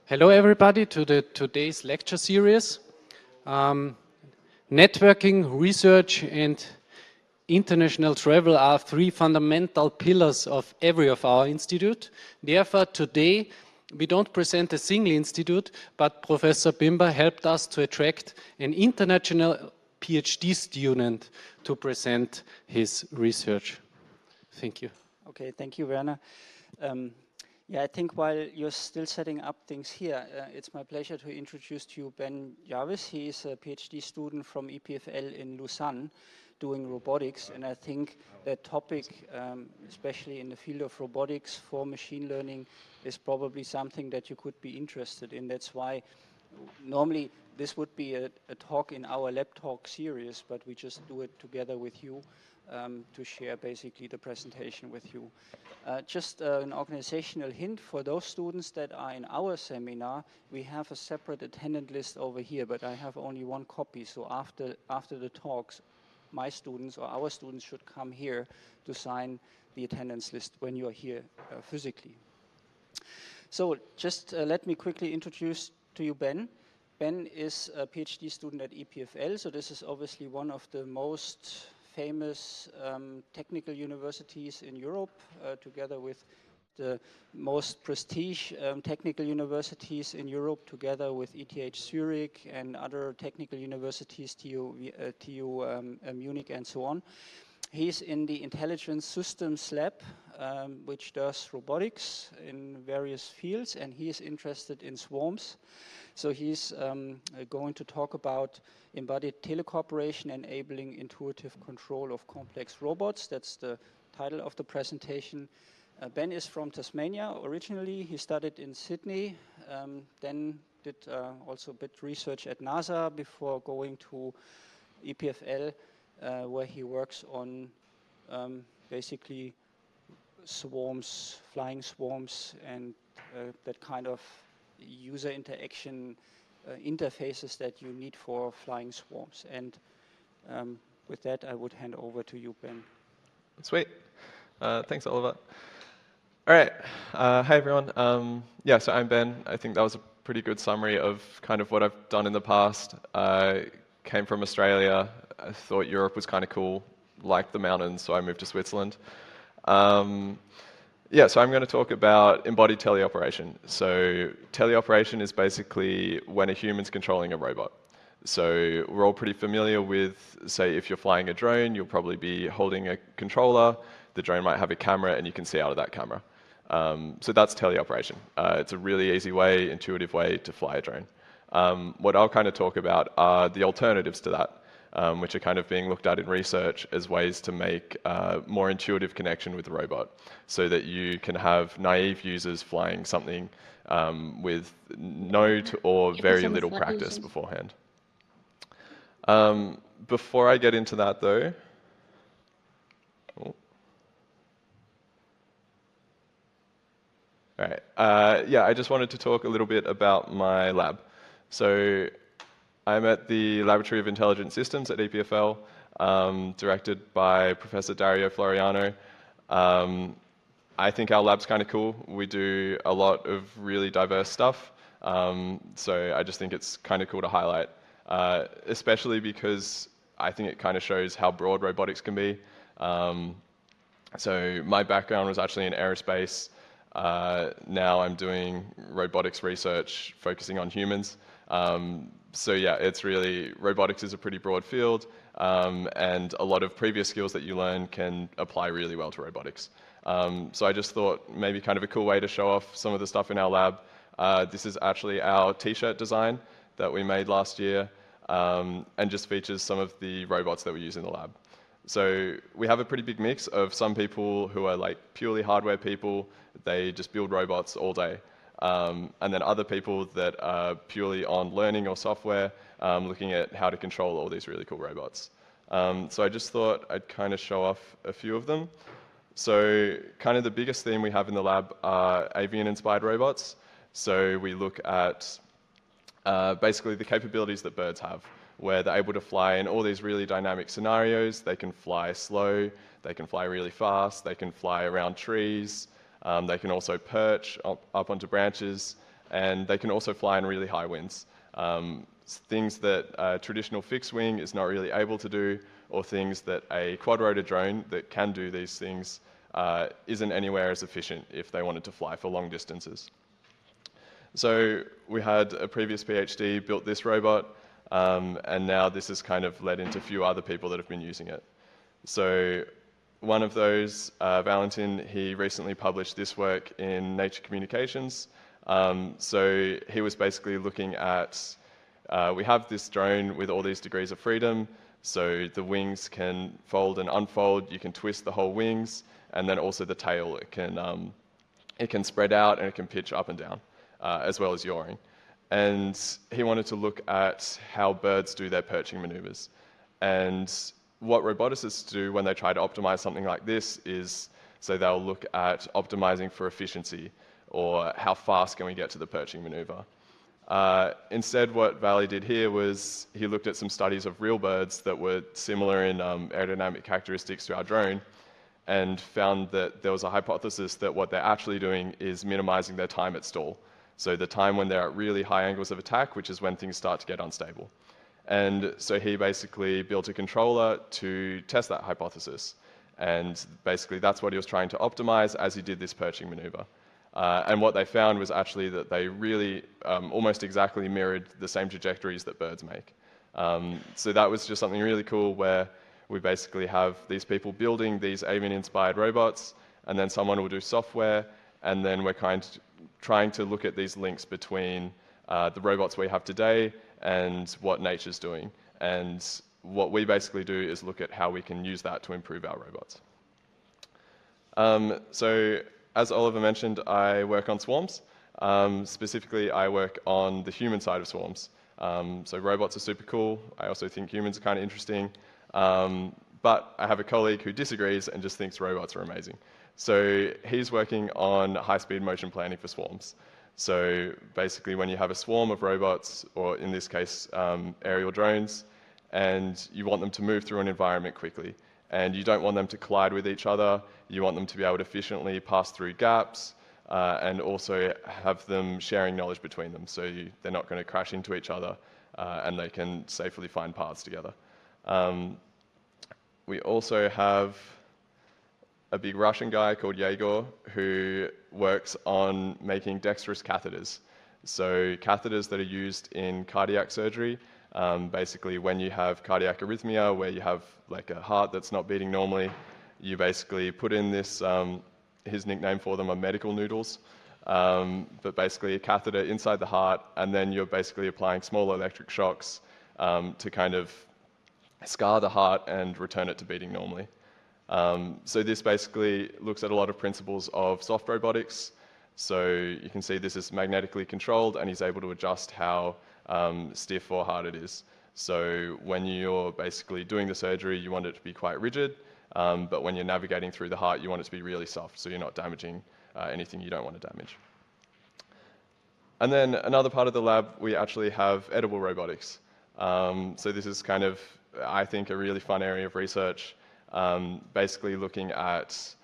Hello everybody to today's lecture series. Networking, research and international travel are three fundamental pillars of every of our institute. Therefore today we don't present a single institute, but Professor Bimber helped us to attract an international PhD student to present his research. Thank you. Okay, thank you, Werner. Yeah, I think while you're still setting up things here, it's my pleasure to introduce to you Ben Jarvis. He is a PhD student from EPFL in Lausanne doing robotics, and I think that topic, especially in the field of robotics for machine learning, is probably something that you could be interested in. That's why normally this would be a talk in our lab talk series, but we just do it together with you to share basically the presentation with you. Just an organizational hint for those students that are in our seminar, we have a separate attendant list over here, but I have only one copy. So after the talks, my students or our students should come here to sign the attendance list when you are here physically. So just let me quickly introduce to you Ben. Ben is a PhD student at EPFL, so this is obviously one of the most famous technical universities in Europe, together with the most prestige technical universities in Europe, together with ETH Zurich and other technical universities, TU Munich and so on. He's in the Intelligent Systems Lab, which does robotics in various fields, and he is interested in swarms. So he's going to talk about embodied telecooperation, enabling intuitive control of complex robots. That's the title of the presentation. Ben is from Tasmania originally. He studied in Sydney, then did also a bit research at NASA before going to EPFL, where he works on basically swarms, flying swarms, and that kind of user interaction interfaces that you need for flying swarms. And with that, I would hand over to you, Ben. Sweet. Thanks, Oliver. All right. Hi, everyone. Yeah, so I'm Ben. I think that was a pretty good summary of kind of what I've done in the past. I came from Australia. I thought Europe was kind of cool, liked the mountains, so I moved to Switzerland. Yeah, so I'm going to talk about embodied teleoperation. So teleoperation is basically when a human's controlling a robot. So we're all pretty familiar with, say, if you're flying a drone, you'll probably be holding a controller. The drone might have a camera, and you can see out of that camera. So that's teleoperation. It's a really easy way, intuitive way to fly a drone. What I'll kind of talk about are the alternatives to that, which are kind of being looked at in research as ways to make more intuitive connection with the robot, so that you can have naive users flying something with no or very little practice beforehand. Before I get into that though, all right, yeah, I just wanted to talk a little bit about my lab. So I'm at the Laboratory of Intelligent Systems at EPFL, directed by Professor Dario Floriano. I think our lab's kind of cool. We do a lot of really diverse stuff, so I just think it's kind of cool to highlight, especially because I think it kind of shows how broad robotics can be. So my background was actually in aerospace. Now I'm doing robotics research focusing on humans. So yeah, it's really, robotics is a pretty broad field, and a lot of previous skills that you learn can apply really well to robotics. So I just thought maybe kind of a cool way to show off some of the stuff in our lab. This is actually our t-shirt design that we made last year, and just features some of the robots that we use in the lab. So we have a pretty big mix of some people who are like purely hardware people. They just build robots all day. And then other people that are purely on learning or software, looking at how to control all these really cool robots. So I just thought I'd kind of show off a few of them. So kind of the biggest theme we have in the lab are avian-inspired robots. So we look at basically the capabilities that birds have, where they're able to fly in all these really dynamic scenarios. They can fly slow, they can fly really fast, they can fly around trees, they can also perch up onto branches, and they can also fly in really high winds. Things that a traditional fixed wing is not really able to do, or things that a quad-rotor drone that can do these things isn't anywhere as efficient if they wanted to fly for long distances. So we had a previous PhD built this robot, and now this has kind of led into a few other people that have been using it. So one of those, Valentin, he recently published this work in Nature Communications. So he was basically looking at, we have this drone with all these degrees of freedom, so the wings can fold and unfold, you can twist the whole wings, and then also the tail, it can spread out and it can pitch up and down, as well as yawing. And he wanted to look at how birds do their perching maneuvers. And what roboticists do when they try to optimize something like this is, so they'll look at optimizing for efficiency, or how fast can we get to the perching maneuver. Instead, what Valley did here was he looked at some studies of real birds that were similar in aerodynamic characteristics to our drone, and found that there was a hypothesis that what they're actually doing is minimizing their time at stall. So the time when they're at really high angles of attack, which is when things start to get unstable. And so he basically built a controller to test that hypothesis. And basically that's what he was trying to optimize as he did this perching maneuver. And what they found was actually that they really almost exactly mirrored the same trajectories that birds make. So that was just something really cool, where we basically have these people building these avian-inspired robots, and then someone will do software, and then we're trying to look at these links between the robots we have today and what nature's doing. And what we basically do is look at how we can use that to improve our robots. So as Oliver mentioned, I work on swarms. Specifically, I work on the human side of swarms. So robots are super cool. I also think humans are kind of interesting. But I have a colleague who disagrees and just thinks robots are amazing. So he's working on high-speed motion planning for swarms. So basically when you have a swarm of robots, or in this case aerial drones, and you want them to move through an environment quickly, and you don't want them to collide with each other, you want them to be able to efficiently pass through gaps, and also have them sharing knowledge between them, so they're not going to crash into each other, and they can safely find paths together. We also have a big Russian guy called Yegor who works on making dexterous catheters. So catheters that are used in cardiac surgery, basically when you have cardiac arrhythmia, where you have like a heart that's not beating normally, you basically put in this, his nickname for them are medical noodles, but basically a catheter inside the heart, and then you're basically applying small electric shocks to kind of scar the heart and return it to beating normally. So this basically looks at a lot of principles of soft robotics. So you can see this is magnetically controlled, and he's able to adjust how stiff or hard it is. So when you're basically doing the surgery, you want it to be quite rigid, but when you're navigating through the heart, you want it to be really soft, so you're not damaging anything you don't want to damage. And then another part of the lab, we actually have edible robotics. So this is kind of, I think, a really fun area of research, basically looking at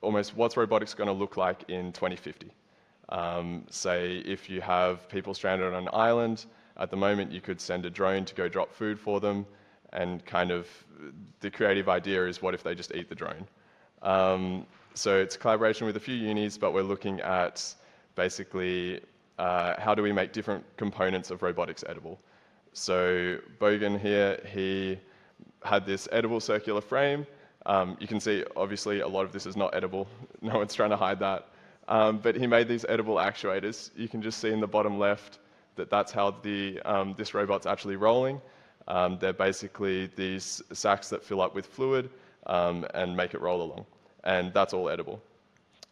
almost what's robotics going to look like in 2050. Say if you have people stranded on an island, at the moment you could send a drone to go drop food for them, and kind of the creative idea is, what if they just eat the drone? So it's a collaboration with a few unis, but we're looking at basically how do we make different components of robotics edible. So Bogan here, he had this edible circular frame. You can see, obviously, a lot of this is not edible. No one's trying to hide that. But he made these edible actuators. You can just see in the bottom left that that's how this robot's actually rolling. They're basically these sacks that fill up with fluid and make it roll along. And that's all edible.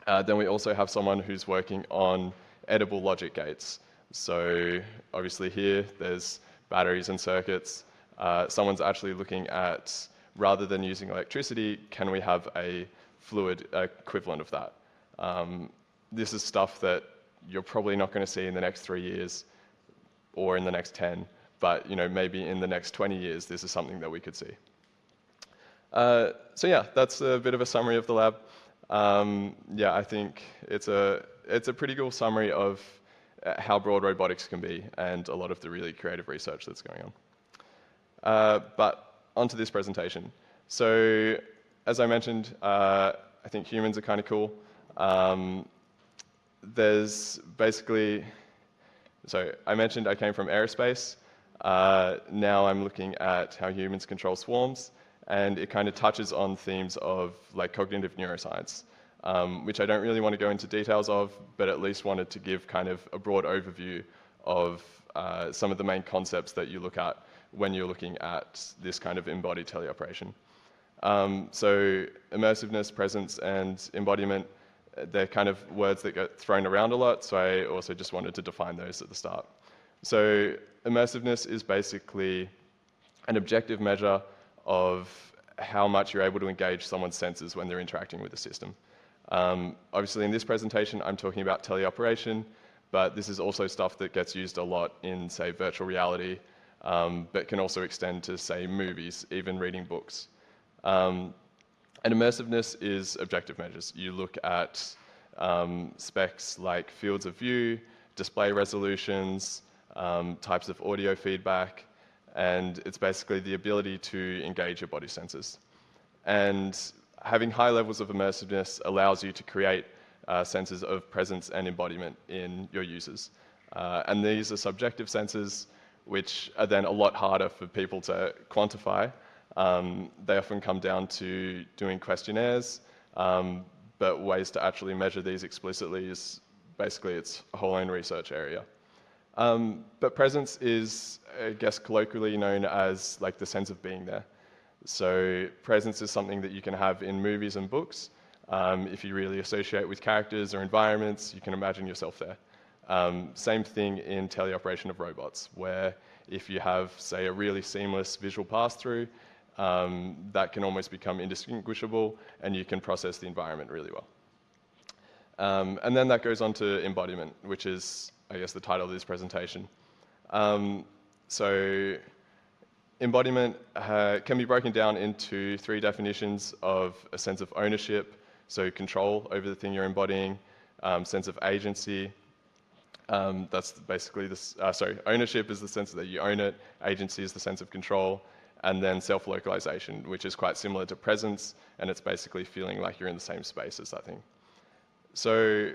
Then we also have someone who's working on edible logic gates. So obviously here, there's batteries and circuits. Someone's actually looking at, rather than using electricity, can we have a fluid equivalent of that? This is stuff that you're probably not going to see in the next 3 years or in the next 10, but maybe in the next 20 years, this is something that we could see. So yeah, that's a bit of a summary of the lab. Yeah, I think it's a pretty cool summary of how broad robotics can be and a lot of the really creative research that's going on. But onto this presentation. So as I mentioned, I think humans are kind of cool. There's basically, so I mentioned I came from aerospace. Now I'm looking at how humans control swarms, and it kind of touches on themes of like cognitive neuroscience, which I don't really want to go into details of, but at least wanted to give kind of a broad overview of some of the main concepts that you look at when you're looking at this kind of embodied teleoperation. So immersiveness, presence, and embodiment, they're kind of words that get thrown around a lot, so I also just wanted to define those at the start. So immersiveness is basically an objective measure of how much you're able to engage someone's senses when they're interacting with the system. Obviously in this presentation I'm talking about teleoperation, but this is also stuff that gets used a lot in, say, virtual reality, but can also extend to, say, movies, even reading books. And immersiveness is objective measures. You look at specs like fields of view, display resolutions, types of audio feedback, and it's basically the ability to engage your body senses. And having high levels of immersiveness allows you to create senses of presence and embodiment in your users. And these are subjective senses, which are then a lot harder for people to quantify. They often come down to doing questionnaires, but ways to actually measure these explicitly is basically its whole own research area. But presence is, I guess, colloquially known as like the sense of being there. So presence is something that you can have in movies and books. If you really associate with characters or environments, you can imagine yourself there. Same thing in teleoperation of robots, where if you have, say, a really seamless visual pass-through, that can almost become indistinguishable, and you can process the environment really well. And then that goes on to embodiment, which is, I guess, the title of this presentation. So embodiment can be broken down into 3 definitions of a sense of ownership, so control over the thing you're embodying, sense of agency. That's basically this, ownership is the sense that you own it, agency is the sense of control, and then self-localization, which is quite similar to presence, and it's basically feeling like you're in the same space as that thing. So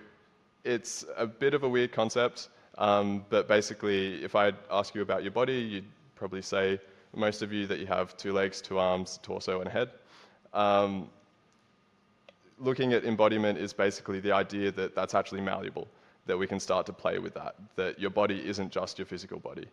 it's a bit of a weird concept, but basically if I'd ask you about your body, you'd probably say, most of you, that you have 2 legs, 2 arms, torso, and a head. Looking at embodiment is basically the idea that that's actually malleable, that we can start to play with that your body isn't just your physical body.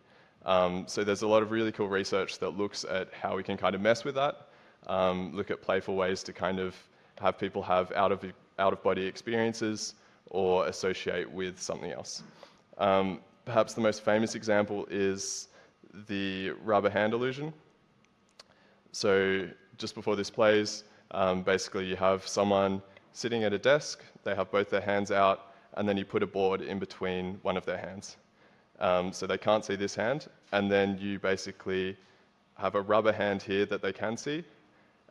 So there's a lot of really cool research that looks at how we can kind of mess with that, look at playful ways to kind of have people have out-of-body experiences or associate with something else. Perhaps the most famous example is the rubber hand illusion. So just before this plays, basically you have someone sitting at a desk, they have both their hands out, and then you put a board in between one of their hands. So they can't see this hand, and then you basically have a rubber hand here that they can see,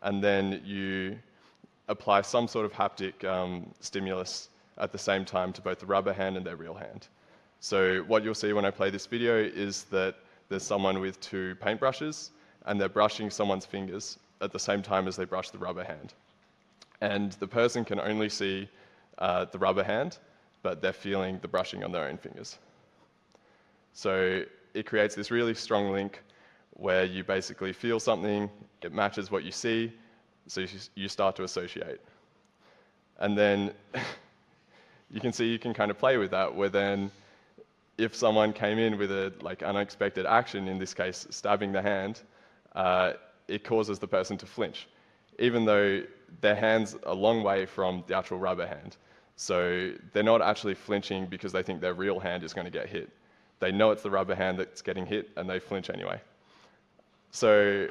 and then you apply some sort of haptic stimulus at the same time to both the rubber hand and their real hand. So what you'll see when I play this video is that there's someone with 2 paintbrushes, and they're brushing someone's fingers at the same time as they brush the rubber hand. And the person can only see the rubber hand, but they're feeling the brushing on their own fingers. So it creates this really strong link where you basically feel something, it matches what you see, so you start to associate. And then you can see you can kind of play with that, where then if someone came in with a unexpected action, in this case stabbing the hand, it causes the person to flinch, even though their hand's a long way from the actual rubber hand. So they're not actually flinching because they think their real hand is going to get hit. They know it's the rubber hand that's getting hit, and they flinch anyway. So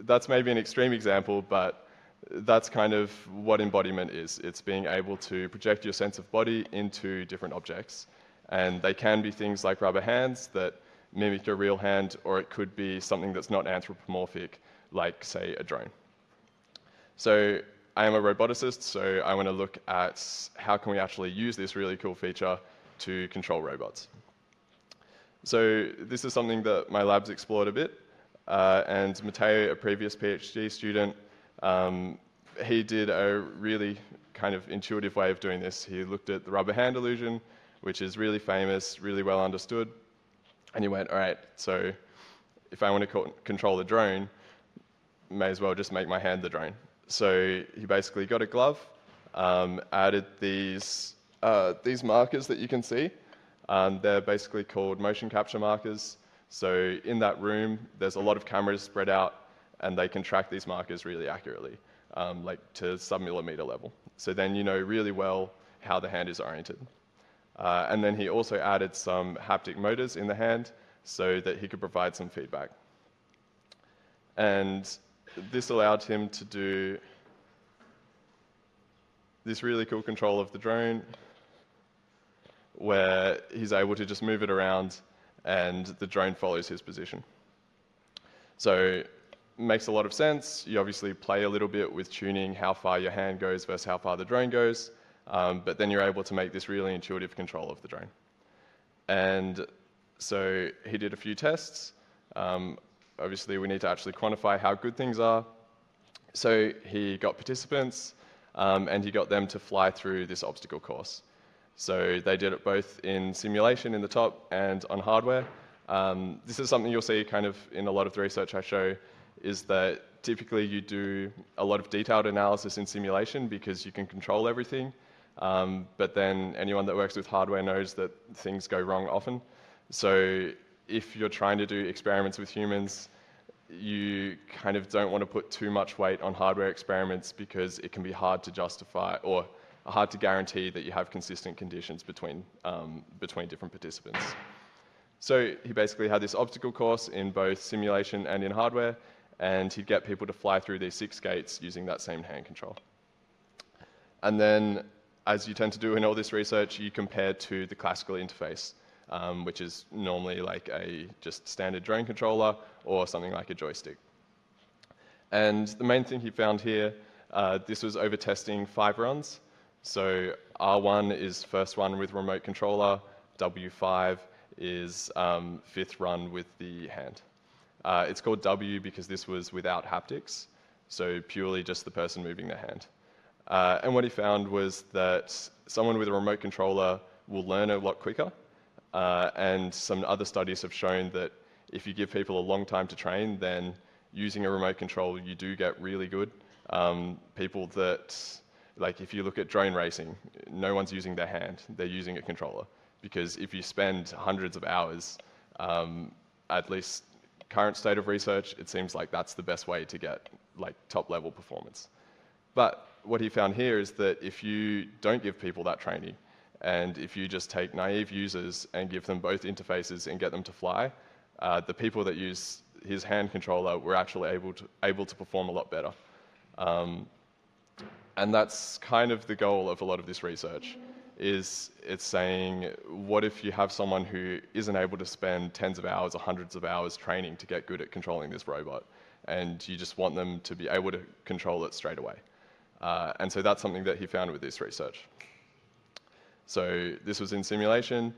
that's maybe an extreme example, but that's kind of what embodiment is. It's being able to project your sense of body into different objects. And they can be things like rubber hands that mimic your real hand, or it could be something that's not anthropomorphic, like, say, a drone. So I am a roboticist, so I want to look at how can we actually use this really cool feature to control robots. So this is something that my lab's explored a bit, and Matteo, a previous PhD student, he did a really kind of intuitive way of doing this. He looked at the rubber hand illusion, which is really famous, really well understood, and he went, all right, so if I want to control the drone, may as well just make my hand the drone. So he basically got a glove, added these markers that you can see. They're basically called motion capture markers. So in that room, there's a lot of cameras spread out, and they can track these markers really accurately, like to sub-millimeter level. So then you know really well how the hand is oriented. And then he also added some haptic motors in the hand so that he could provide some feedback. And this allowed him to do this really cool control of the drone where he's able to just move it around and the drone follows his position. So it makes a lot of sense. You obviously play a little bit with tuning how far your hand goes versus how far the drone goes, but then you're able to make this really intuitive control of the drone. And so he did a few tests. Obviously, we need to actually quantify how good things are. So he got participants, and he got them to fly through this obstacle course. So they did it both in simulation in the top and on hardware. This is something you'll see kind of in a lot of the research I show, is that typically you do a lot of detailed analysis in simulation because you can control everything. But then anyone that works with hardware knows that things go wrong often. So if you're trying to do experiments with humans, you kind of don't want to put too much weight on hardware experiments because it can be hard to justify or hard to guarantee that you have consistent conditions between different participants. So he basically had this obstacle course in both simulation and in hardware, and he'd get people to fly through these 6 gates using that same hand control. And then, as you tend to do in all this research, you compare to the classical interface, which is normally like a just standard drone controller or something like a joystick. And the main thing he found here, this was over testing 5 runs. So R1 is first run with remote controller, W5 is 5th run with the hand. It's called W because this was without haptics, so purely just the person moving their hand. And what he found was that someone with a remote controller will learn a lot quicker, and some other studies have shown that if you give people a long time to train, then using a remote control, you do get really good. People that, like if you look at drone racing, no one's using their hand, they're using a controller. Because if you spend hundreds of hours, at least current state of research, it seems like that's the best way to get like top level performance. But what he found here is that if you don't give people that training, and if you just take naive users and give them both interfaces and get them to fly, the people that use his hand controller were actually able to perform a lot better. And that's kind of the goal of a lot of this research, is it's saying, what if you have someone who isn't able to spend tens of hours or hundreds of hours training to get good at controlling this robot, and you just want them to be able to control it straight away. And so that's something that he found with this research. So this was in simulation,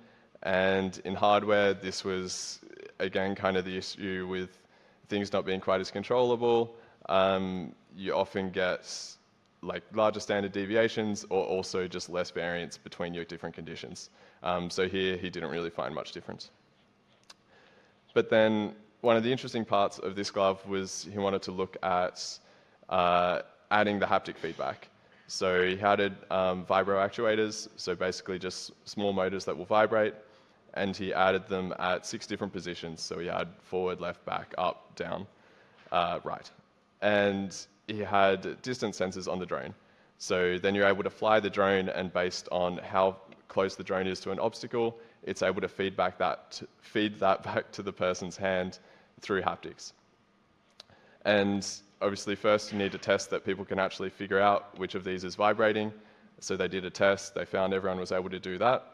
and in hardware, this was, again, kind of the issue with things not being quite as controllable. You often get like larger standard deviations or also just less variance between your different conditions. So here, he didn't really find much difference. But then one of the interesting parts of this glove was he wanted to look at adding the haptic feedback. So he added vibro actuators, so basically just small motors that will vibrate, and he added them at 6 different positions. So he had forward, left, back, up, down, right. And he had distance sensors on the drone. So then you're able to fly the drone, and based on how close the drone is to an obstacle, it's able to feed that back to the person's hand through haptics. And obviously first you need to test that people can actually figure out which of these is vibrating. So they did a test, they found everyone was able to do that.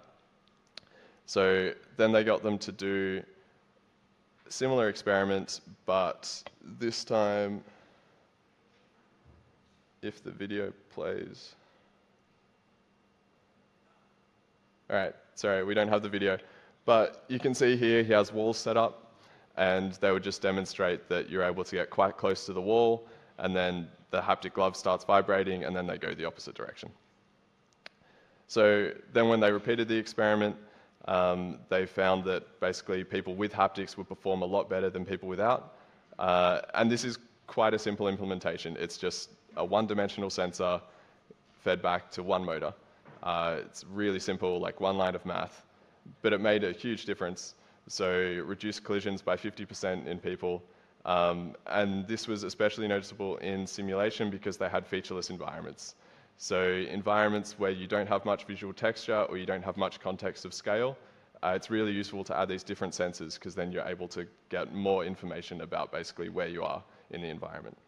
So then they got them to do a similar experiment, but this time, if the video plays. All right, sorry, we don't have the video. But you can see here he has walls set up, and they would just demonstrate that you're able to get quite close to the wall, and then the haptic glove starts vibrating, and then they go the opposite direction. So then when they repeated the experiment, they found that basically people with haptics would perform a lot better than people without. And this is quite a simple implementation. It's just a one-dimensional sensor fed back to one motor. It's really simple, like one line of math, but it made a huge difference. So reduced collisions by 50% in people. And this was especially noticeable in simulation because they had featureless environments. So environments where you don't have much visual texture or you don't have much context of scale, it's really useful to add these different sensors because then you're able to get more information about basically where you are in the environment.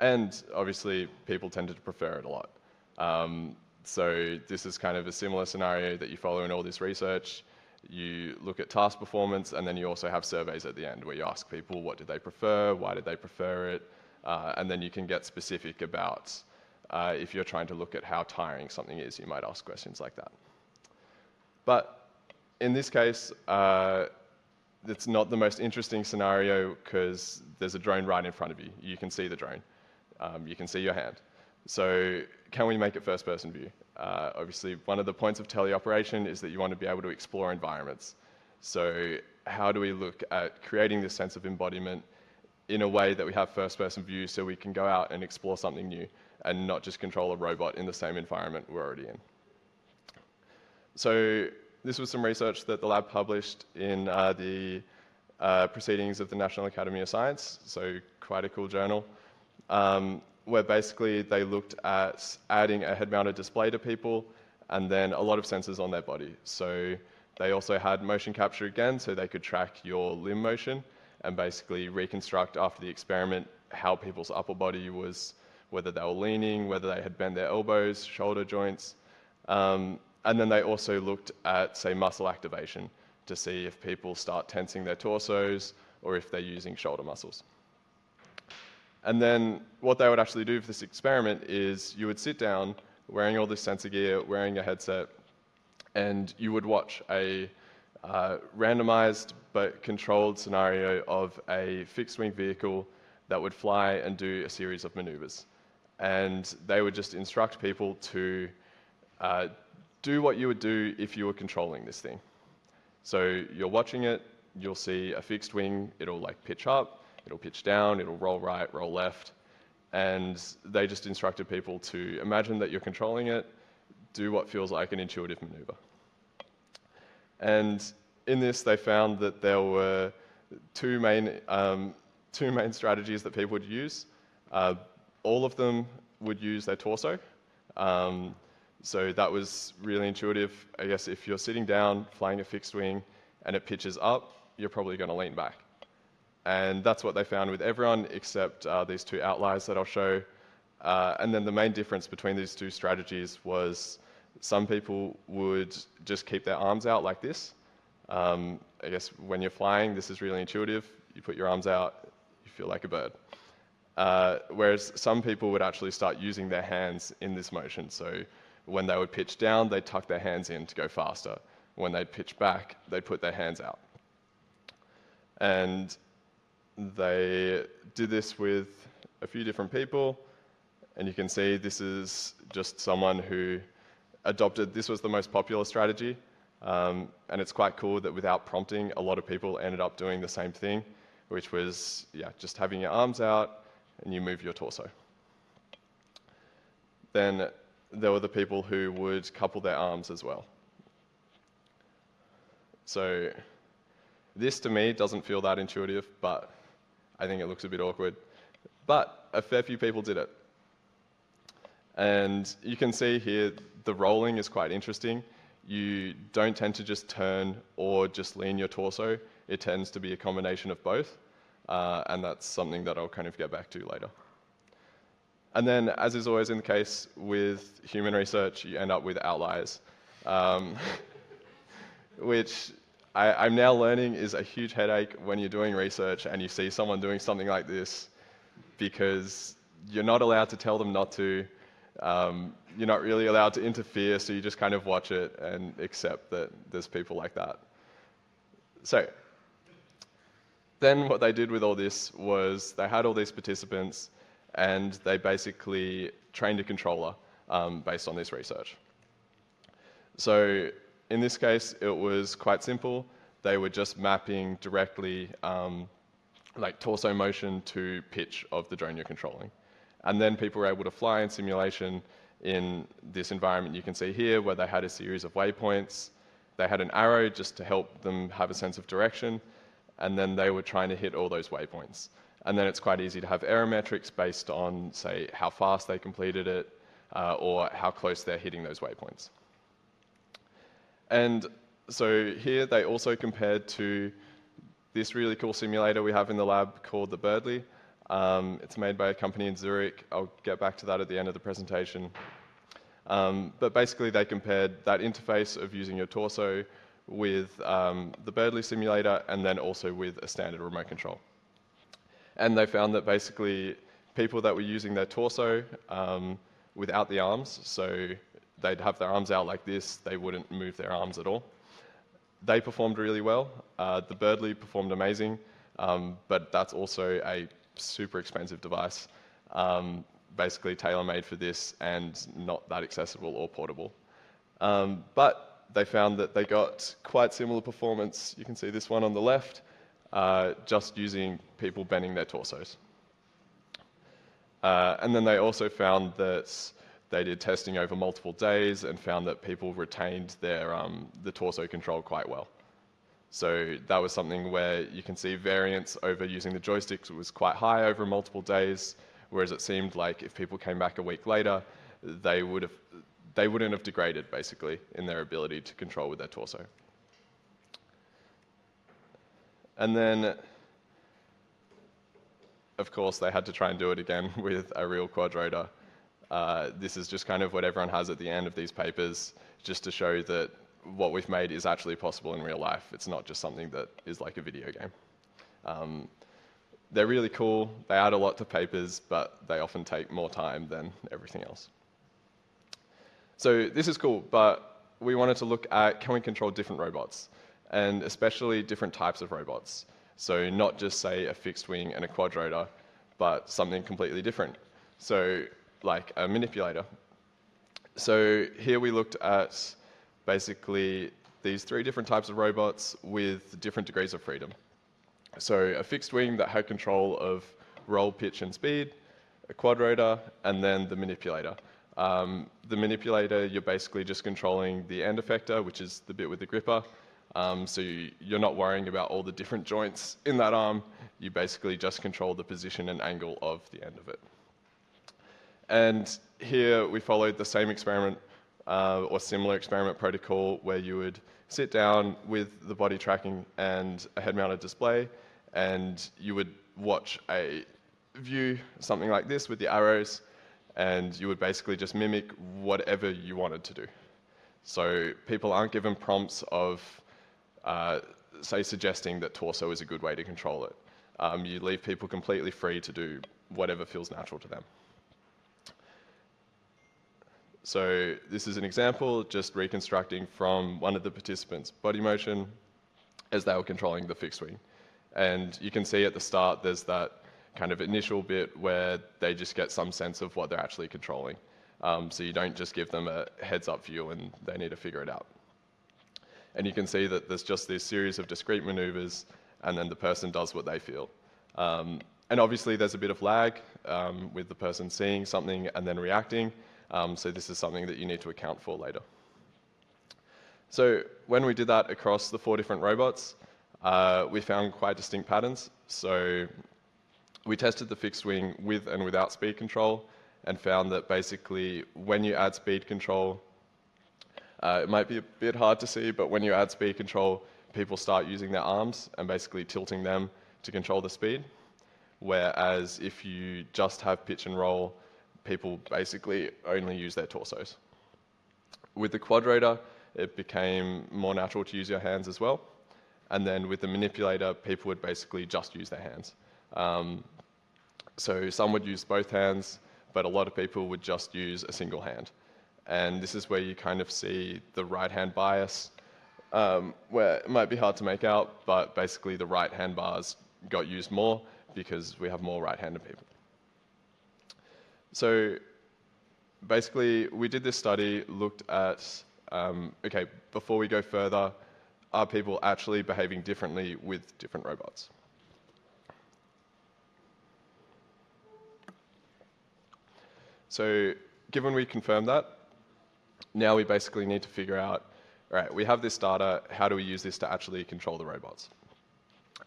And obviously, people tended to prefer it a lot. So this is kind of a similar scenario that you follow in all this research. You look at task performance, and then you also have surveys at the end where you ask people what did they prefer, why did they prefer it, and then you can get specific about if you're trying to look at how tiring something is, you might ask questions like that. But in this case, it's not the most interesting scenario because there's a drone right in front of you. You can see the drone. You can see your hand. So can we make it first-person view? Obviously, one of the points of teleoperation is that you want to be able to explore environments. So how do we look at creating this sense of embodiment in a way that we have first-person view so we can go out and explore something new and not just control a robot in the same environment we're already in? So this was some research that the lab published in the Proceedings of the National Academy of Science, so quite a cool journal, where basically they looked at adding a head-mounted display to people and then a lot of sensors on their body. So they also had motion capture again, so they could track your limb motion and basically reconstruct after the experiment how people's upper body was, whether they were leaning, whether they had bent their elbows, shoulder joints. And then they also looked at, say, muscle activation to see if people start tensing their torsos or if they're using shoulder muscles. And then what they would actually do for this experiment is you would sit down wearing all this sensor gear, wearing a headset, and you would watch a randomized but controlled scenario of a fixed-wing vehicle that would fly and do a series of maneuvers. And they would just instruct people to do what you would do if you were controlling this thing. So you're watching it, you'll see a fixed wing, it'll like pitch up, it'll pitch down, it'll roll right, roll left, and they just instructed people to imagine that you're controlling it, do what feels like an intuitive maneuver. And in this, they found that there were two main strategies that people would use. All of them would use their torso. So that was really intuitive. I guess if you're sitting down, flying a fixed wing, and it pitches up, you're probably going to lean back. And that's what they found with everyone, except these two outliers that I'll show. And then the main difference between these two strategies was some people would just keep their arms out like this. I guess when you're flying, this is really intuitive. You put your arms out, you feel like a bird. Whereas some people would actually start using their hands in this motion. So when they would pitch down, they'd tuck their hands in to go faster. When they'd pitch back, they'd put their hands out. And they did this with a few different people. And you can see this is just someone who adopted, this was the most popular strategy. And it's quite cool that without prompting, a lot of people ended up doing the same thing, which was just having your arms out and you move your torso. Then there were the people who would couple their arms as well. So this to me doesn't feel that intuitive, but I think it looks a bit awkward. But a fair few people did it. And you can see here the rolling is quite interesting. You don't tend to just turn or just lean your torso. It tends to be a combination of both. And that's something that I'll kind of get back to later. And then, as is always in the case with human research, you end up with outliers, which I'm now learning is a huge headache when you're doing research and you see someone doing something like this, because you're not allowed to tell them not to. You're not really allowed to interfere, so you just kind of watch it and accept that there's people like that. So then what they did with all this was they had all these participants and they basically trained a controller based on this research. So in this case, it was quite simple. They were just mapping directly like torso motion to pitch of the drone you're controlling. And then people were able to fly in simulation in this environment you can see here, where they had a series of waypoints. They had an arrow just to help them have a sense of direction, and then they were trying to hit all those waypoints. And then it's quite easy to have error metrics based on, say, how fast they completed it, or how close they're hitting those waypoints. And so here they also compared to this really cool simulator we have in the lab called the Birdly. It's made by a company in Zurich. I'll get back to that at the end of the presentation. But basically they compared that interface of using your torso with the Birdly simulator and then also with a standard remote control. And they found that basically people that were using their torso without the arms, so they'd have their arms out like this, they wouldn't move their arms at all. They performed really well. The Birdly performed amazing, but that's also a super expensive device, basically tailor-made for this and not that accessible or portable. But they found that they got quite similar performance. You can see this one on the left, just using people bending their torsos. And then they also found that they did testing over multiple days and found that people retained their the torso control quite well. So that was something where you can see variance over using the joysticks was quite high over multiple days, whereas it seemed like if people came back a week later, they wouldn't have degraded basically in their ability to control with their torso. And then, of course, they had to try and do it again with a real quadrotor. This is just kind of what everyone has at the end of these papers, just to show that what we've made is actually possible in real life. It's not just something that is like a video game. They're really cool. They add a lot to papers, but they often take more time than everything else. So this is cool, but we wanted to look at, can we control different robots, and especially different types of robots. So not just, say, a fixed wing and a quadrotor, but something completely different. So like a manipulator. So here we looked at basically these 3 different types of robots with different degrees of freedom. So a fixed wing that had control of roll, pitch, and speed, a quadrotor, and then the manipulator. The manipulator, you're basically just controlling the end effector, which is the bit with the gripper. So you're not worrying about all the different joints in that arm. You basically just control the position and angle of the end of it. And here we followed the same experiment or similar experiment protocol where you would sit down with the body tracking and a head-mounted display, and you would watch a view, something like this with the arrows, and you would basically just mimic whatever you wanted to do. So people aren't given prompts of, say, suggesting that torso is a good way to control it. You leave people completely free to do whatever feels natural to them. So this is an example, just reconstructing from one of the participants' body motion as they were controlling the fixed wing. And you can see at the start there's that kind of initial bit where they just get some sense of what they're actually controlling. So you don't just give them a heads-up view and they need to figure it out. And you can see that there's just this series of discrete maneuvers, and then the person does what they feel. And obviously there's a bit of lag with the person seeing something and then reacting. So this is something that you need to account for later. So when we did that across the 4 different robots, we found quite distinct patterns. So we tested the fixed wing with and without speed control and found that basically when you add speed control, it might be a bit hard to see, but when you add speed control, people start using their arms and basically tilting them to control the speed. Whereas if you just have pitch and roll, people basically only use their torsos. With the quadrotor, it became more natural to use your hands as well. And then with the manipulator, people would basically just use their hands. So some would use both hands, but a lot of people would just use a single hand. And this is where you kind of see the right-hand bias, where it might be hard to make out, but basically the right-hand bars got used more because we have more right-handed people. So basically, we did this study, looked at, okay, before we go further, are people actually behaving differently with different robots? So given we confirmed that, now we basically need to figure out, all right, we have this data, how do we use this to actually control the robots?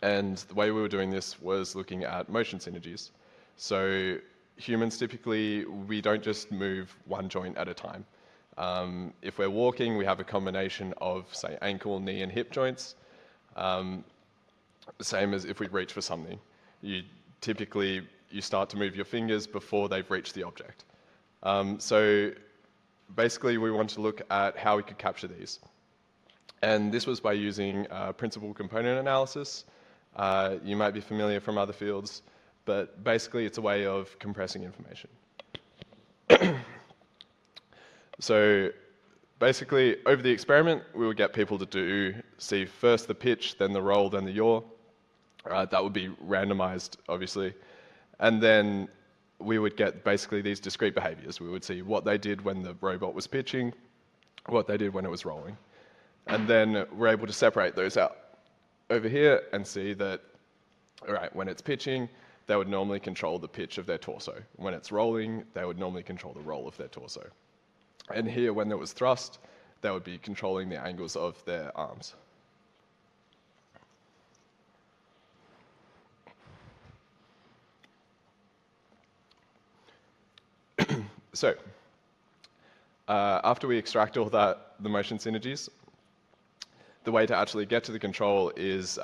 And the way we were doing this was looking at motion synergies. So humans typically, we don't just move one joint at a time. If we're walking, we have a combination of, say, ankle, knee, and hip joints. Same as if we reach for something. Typically, you start to move your fingers before they've reached the object. So basically, we want to look at how we could capture these. And this was by using principal component analysis. You might be familiar from other fields, but basically it's a way of compressing information. So basically, over the experiment, we would get people to see first the pitch, then the roll, then the yaw. That would be randomized, obviously. And then we would get basically these discrete behaviors. We would see what they did when the robot was pitching, what they did when it was rolling. And then we're able to separate those out over here and see that, all right, when it's pitching, they would normally control the pitch of their torso. When it's rolling, they would normally control the roll of their torso. And here, when there was thrust, they would be controlling the angles of their arms. So, after we extract all that, the motion synergies, the way to actually get to the control is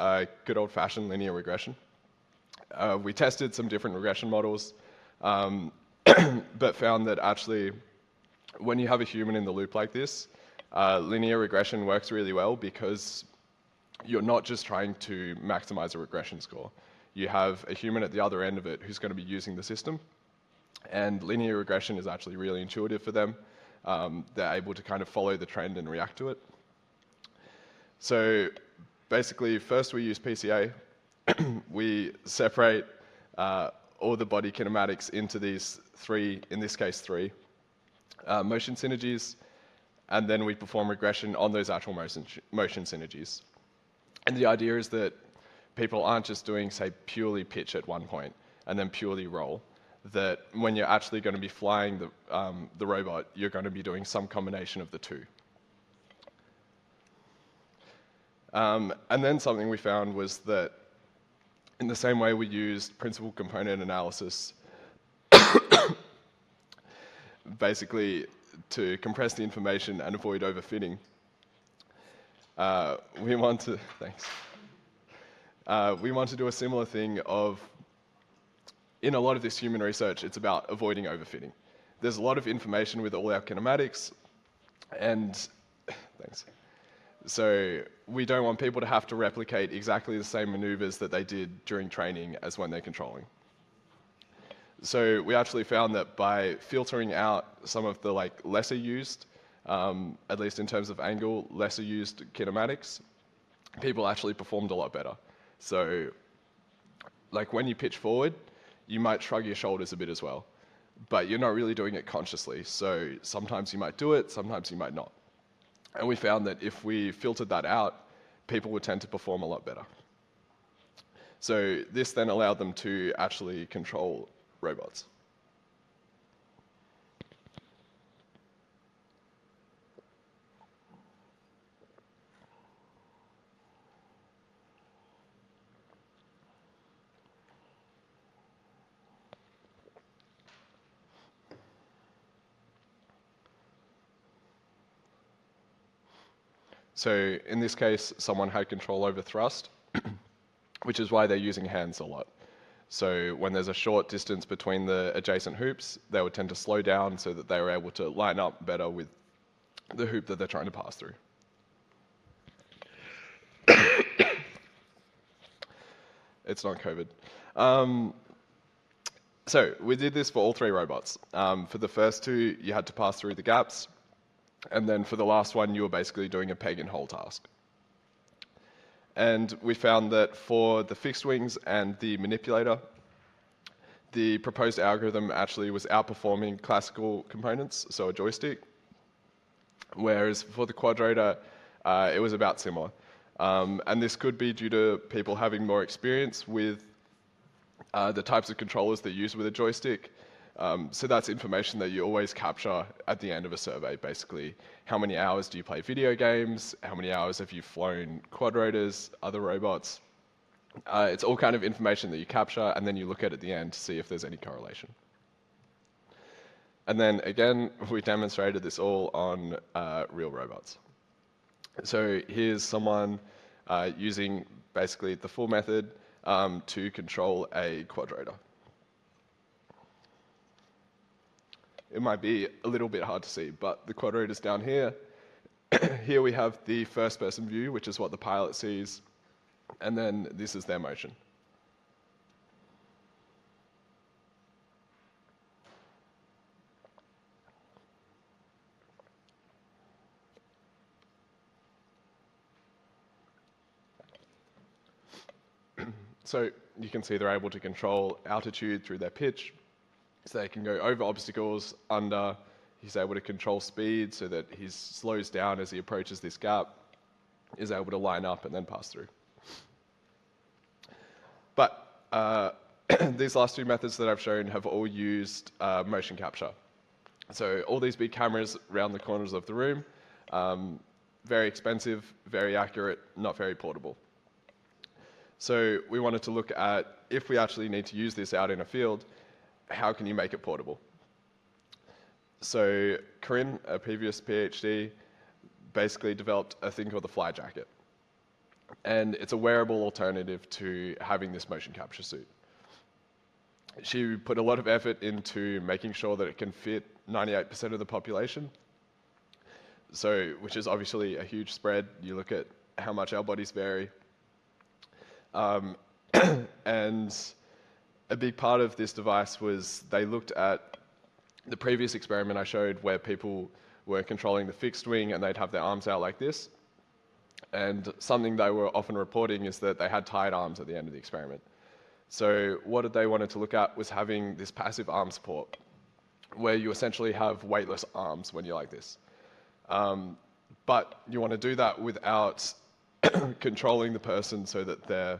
good old-fashioned linear regression. We tested some different regression models, but found that actually, when you have a human in the loop like this, linear regression works really well because you're not just trying to maximize a regression score. You have a human at the other end of it who's going to be using the system, and linear regression is actually really intuitive for them. They're able to kind of follow the trend and react to it. So basically, first we use PCA. We separate all the body kinematics into these three, in this case three, motion synergies, and then we perform regression on those actual motion synergies. And the idea is that people aren't just doing, say, purely pitch at one point and then purely roll, that when you're actually going to be flying the robot, you're going to be doing some combination of the two. And then something we found was that in the same way we used principal component analysis basically to compress the information and avoid overfitting, we want to do a similar thing of, in a lot of this human research, it's about avoiding overfitting. There's a lot of information with all our kinematics, and so we don't want people to have to replicate exactly the same maneuvers that they did during training as when they're controlling. So we actually found that by filtering out some of the lesser used, at least in terms of angle, lesser used kinematics, people actually performed a lot better. So when you pitch forward, you might shrug your shoulders a bit as well, but you're not really doing it consciously. So sometimes you might do it, sometimes you might not. And we found that if we filtered that out, people would tend to perform a lot better. So this then allowed them to actually control robots. So in this case, someone had control over thrust, which is why they're using hands a lot. So when there's a short distance between the adjacent hoops, they would tend to slow down so that they were able to line up better with the hoop that they're trying to pass through. It's not COVID. So we did this for all 3 robots. For the first 2, you had to pass through the gaps. And then for the last one, you were basically doing a peg and hold task. And we found that for the fixed wings and the manipulator, the proposed algorithm actually was outperforming classical components, so a joystick. Whereas for the quadrator, it was about similar. And this could be due to people having more experience with the types of controllers they use with a joystick. So that's information that you always capture at the end of a survey, basically. How many hours do you play video games? How many hours have you flown quadrotors, other robots? It's all kind of information that you capture, and then you look at the end to see if there's any correlation. And then again, we demonstrated this all on real robots. So here's someone using basically the full method to control a quadrotor. It might be a little bit hard to see, but the quadrotor's down here. Here we have the first person view, which is what the pilot sees, and then this is their motion. So you can see they're able to control altitude through their pitch. So they can go over obstacles, under. He's able to control speed so that he slows down as he approaches this gap, is able to line up and then pass through. But these last 2 methods that I've shown have all used motion capture. So all these big cameras around the corners of the room, very expensive, very accurate, not very portable. So we wanted to look at, if we actually need to use this out in a field, how can you make it portable? So Corinne, a previous PhD, basically developed a thing called the FlyJacket. And it's a wearable alternative to having this motion capture suit. She put a lot of effort into making sure that it can fit 98% of the population. So, which is obviously a huge spread. You look at how much our bodies vary. And a big part of this device was they looked at the previous experiment I showed where people were controlling the fixed wing and they'd have their arms out like this. And something they were often reporting is that they had tired arms at the end of the experiment. So what they wanted to look at was having this passive arm support where you essentially have weightless arms when you're like this. But you want to do that without controlling the person so that they're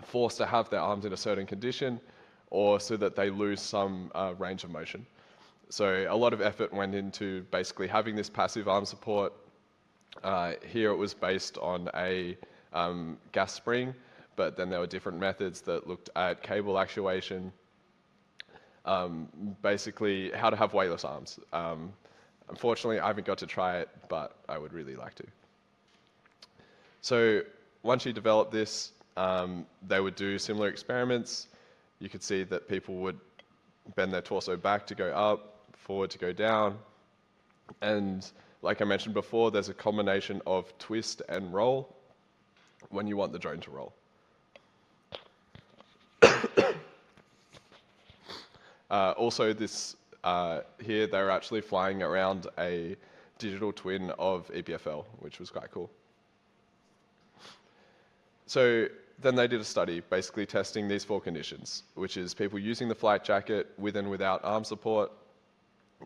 forced to have their arms in a certain condition or so that they lose some range of motion. So a lot of effort went into basically having this passive arm support. Here it was based on a gas spring, but then there were different methods that looked at cable actuation, basically how to have weightless arms. Unfortunately, I haven't got to try it, but I would really like to. So once you develop this, they would do similar experiments. You could see that people would bend their torso back to go up, forward to go down. And like I mentioned before, there's a combination of twist and roll when you want the drone to roll. Also, this here, they're actually flying around a digital twin of EPFL, which was quite cool. So then they did a study basically testing these 4 conditions, which is people using the FlyJacket with and without arm support.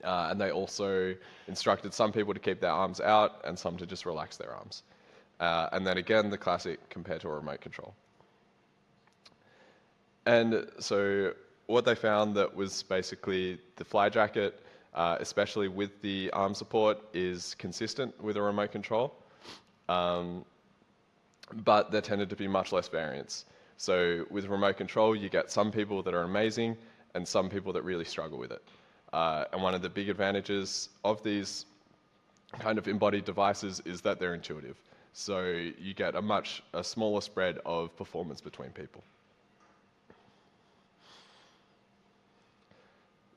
And they also instructed some people to keep their arms out and some to just relax their arms. And then again, the classic compared to a remote control. And so what they found that was basically the FlyJacket, especially with the arm support, is consistent with a remote control. But there tended to be much less variance. So with remote control, you get some people that are amazing and some people that really struggle with it. And one of the big advantages of these kind of embodied devices is that they're intuitive. So you get a smaller spread of performance between people.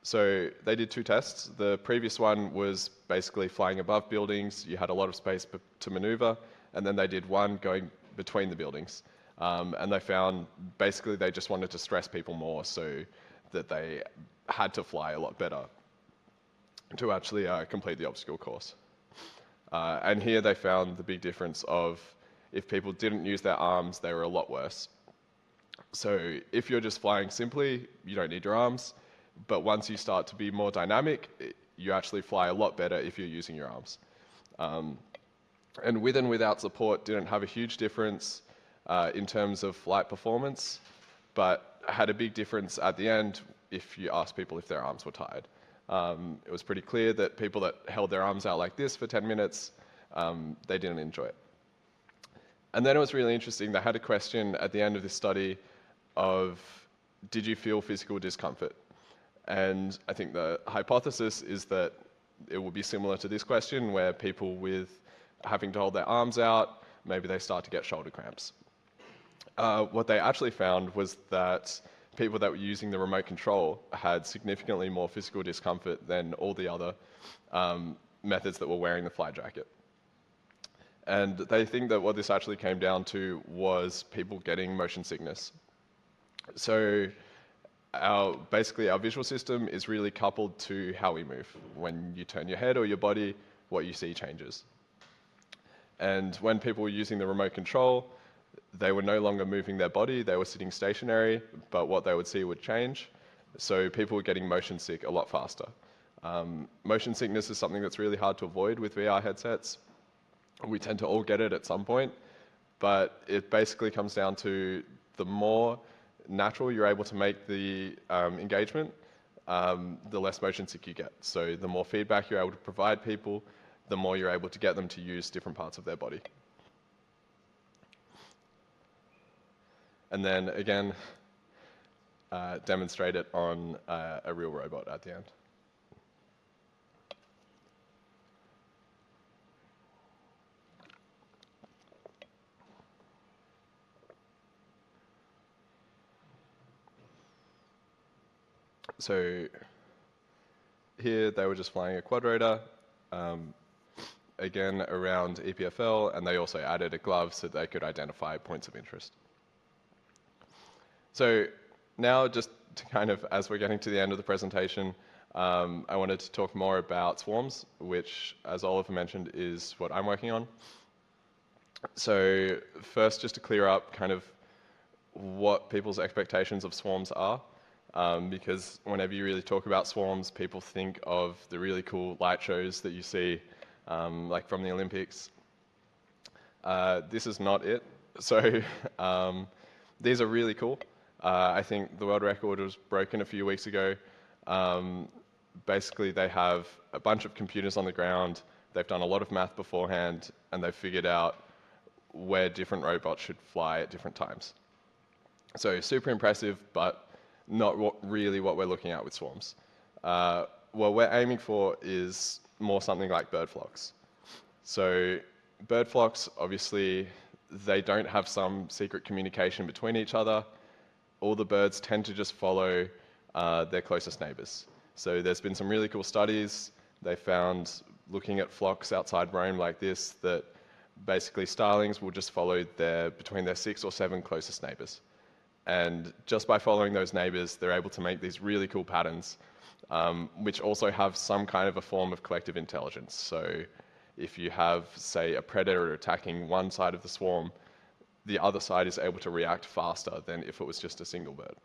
So they did 2 tests. The previous one was basically flying above buildings. You had a lot of space to maneuver. And then they did one going between the buildings. And they found basically they just wanted to stress people more. So that they had to fly a lot better to actually complete the obstacle course. And here they found the big difference of if people didn't use their arms, they were a lot worse. So if you're just flying simply, you don't need your arms. But once you start to be more dynamic, you actually fly a lot better if you're using your arms. And with and without support didn't have a huge difference in terms of flight performance, but had a big difference at the end if you asked people if their arms were tired. It was pretty clear that people that held their arms out like this for 10 minutes, they didn't enjoy it. And then it was really interesting. They had a question at the end of this study of, did you feel physical discomfort? And I think the hypothesis is that it will be similar to this question, where people with having to hold their arms out, maybe they start to get shoulder cramps. What they actually found was that people that were using the remote control had significantly more physical discomfort than all the other methods that were wearing the FlyJacket. And they think that what this actually came down to was people getting motion sickness. So basically our visual system is really coupled to how we move. When you turn your head or your body, what you see changes. And when people were using the remote control, they were no longer moving their body, they were sitting stationary, but what they would see would change. So people were getting motion sick a lot faster. Motion sickness is something that's really hard to avoid with VR headsets. We tend to all get it at some point, but it basically comes down to the more natural you're able to make the engagement, the less motion sick you get. So the more feedback you're able to provide people, the more you're able to get them to use different parts of their body. And then again, demonstrate it on a real robot at the end. So here they were just flying a quadrotor, again around EPFL, and they also added a glove so they could identify points of interest. So now, just to kind of, as we're getting to the end of the presentation, I wanted to talk more about swarms, which, as Oliver mentioned, is what I'm working on. So first, just to clear up kind of what people's expectations of swarms are, because whenever you really talk about swarms, people think of the really cool light shows that you see, like from the Olympics. This is not it. So these are really cool. I think the world record was broken a few weeks ago. Basically, they have a bunch of computers on the ground. They've done a lot of math beforehand, and they've figured out where different robots should fly at different times. So super impressive, but not really what we're looking at with swarms. What we're aiming for is more something like bird flocks. So bird flocks, obviously, they don't have some secret communication between each other. All the birds tend to just follow their closest neighbors. So there's been some really cool studies. They found, looking at flocks outside Rome like this, that basically starlings will just follow between their 6 or 7 closest neighbors. And just by following those neighbors, they're able to make these really cool patterns, which also have some kind of a form of collective intelligence. So if you have, say, a predator attacking one side of the swarm, the other side is able to react faster than if it was just a single bird.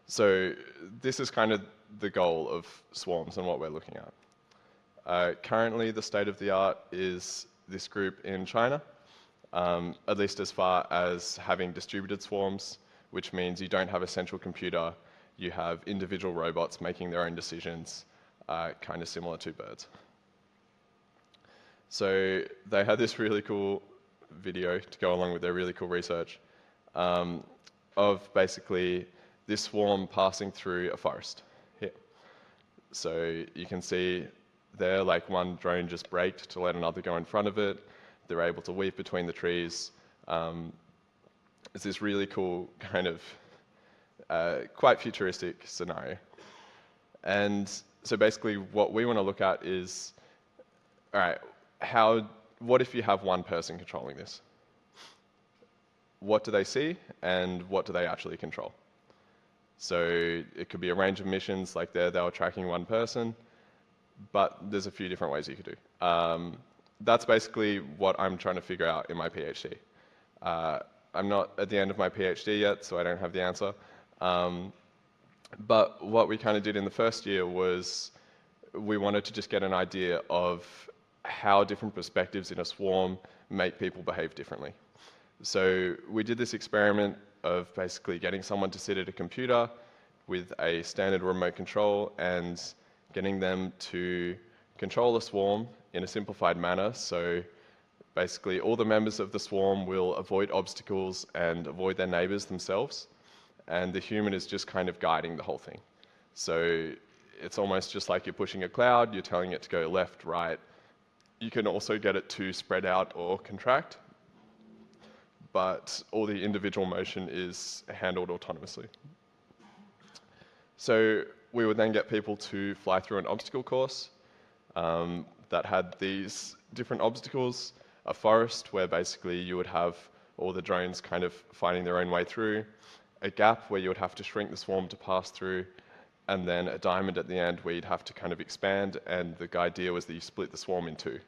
So this is kind of the goal of swarms and what we're looking at. Currently, the state of the art is this group in China, at least as far as having distributed swarms, which means you don't have a central computer, you have individual robots making their own decisions, kind of similar to birds. So they had this really cool video to go along with their really cool research of basically this swarm passing through a forest here. So you can see there, like one drone just braked to let another go in front of it. They're able to weave between the trees. It's this really cool kind of quite futuristic scenario. And so basically what we want to look at is, all right, what if you have one person controlling this? What do they see and what do they actually control? So it could be a range of missions, like there they were tracking one person, but there's a few different ways you could do. That's basically what I'm trying to figure out in my PhD. I'm not at the end of my PhD yet, so I don't have the answer. But what we kind of did in the first year was we wanted to just get an idea of how different perspectives in a swarm make people behave differently. So we did this experiment of basically getting someone to sit at a computer with a standard remote control and getting them to control a swarm in a simplified manner. So basically all the members of the swarm will avoid obstacles and avoid their neighbors themselves, and the human is just kind of guiding the whole thing. So it's almost just like you're pushing a cloud, you're telling it to go left, right. You can also get it to spread out or contract, but all the individual motion is handled autonomously. So we would then get people to fly through an obstacle course that had these different obstacles, a forest where basically you would have all the drones kind of finding their own way through, a gap where you would have to shrink the swarm to pass through, and then a diamond at the end where you'd have to kind of expand, and the idea was that you split the swarm in two.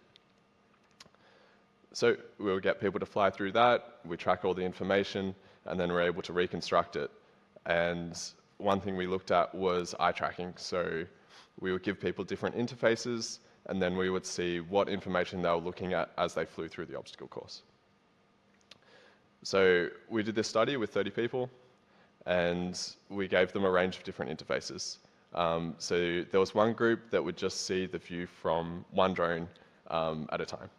So we would get people to fly through that, we track all the information, and then we're able to reconstruct it. And one thing we looked at was eye tracking. So we would give people different interfaces, and then we would see what information they were looking at as they flew through the obstacle course. So we did this study with 30 people, and we gave them a range of different interfaces. So there was one group that would just see the view from one drone at a time.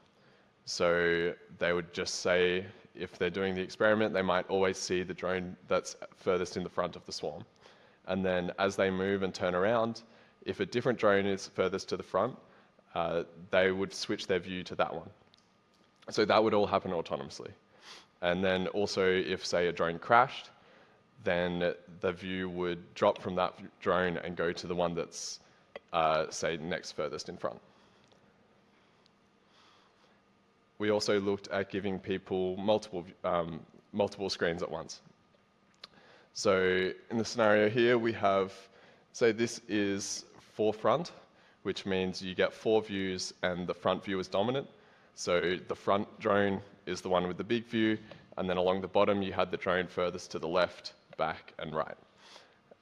So they would just say, if they're doing the experiment, they might always see the drone that's furthest in the front of the swarm. And then as they move and turn around, if a different drone is furthest to the front, they would switch their view to that one. So that would all happen autonomously. And then also if, say, a drone crashed, then the view would drop from that drone and go to the one that's, say, next furthest in front. We also looked at giving people multiple screens at once. So in the scenario here, we have, say this is forefront, which means you get 4 views and the front view is dominant. So the front drone is the one with the big view, and then along the bottom you had the drone furthest to the left, back and right.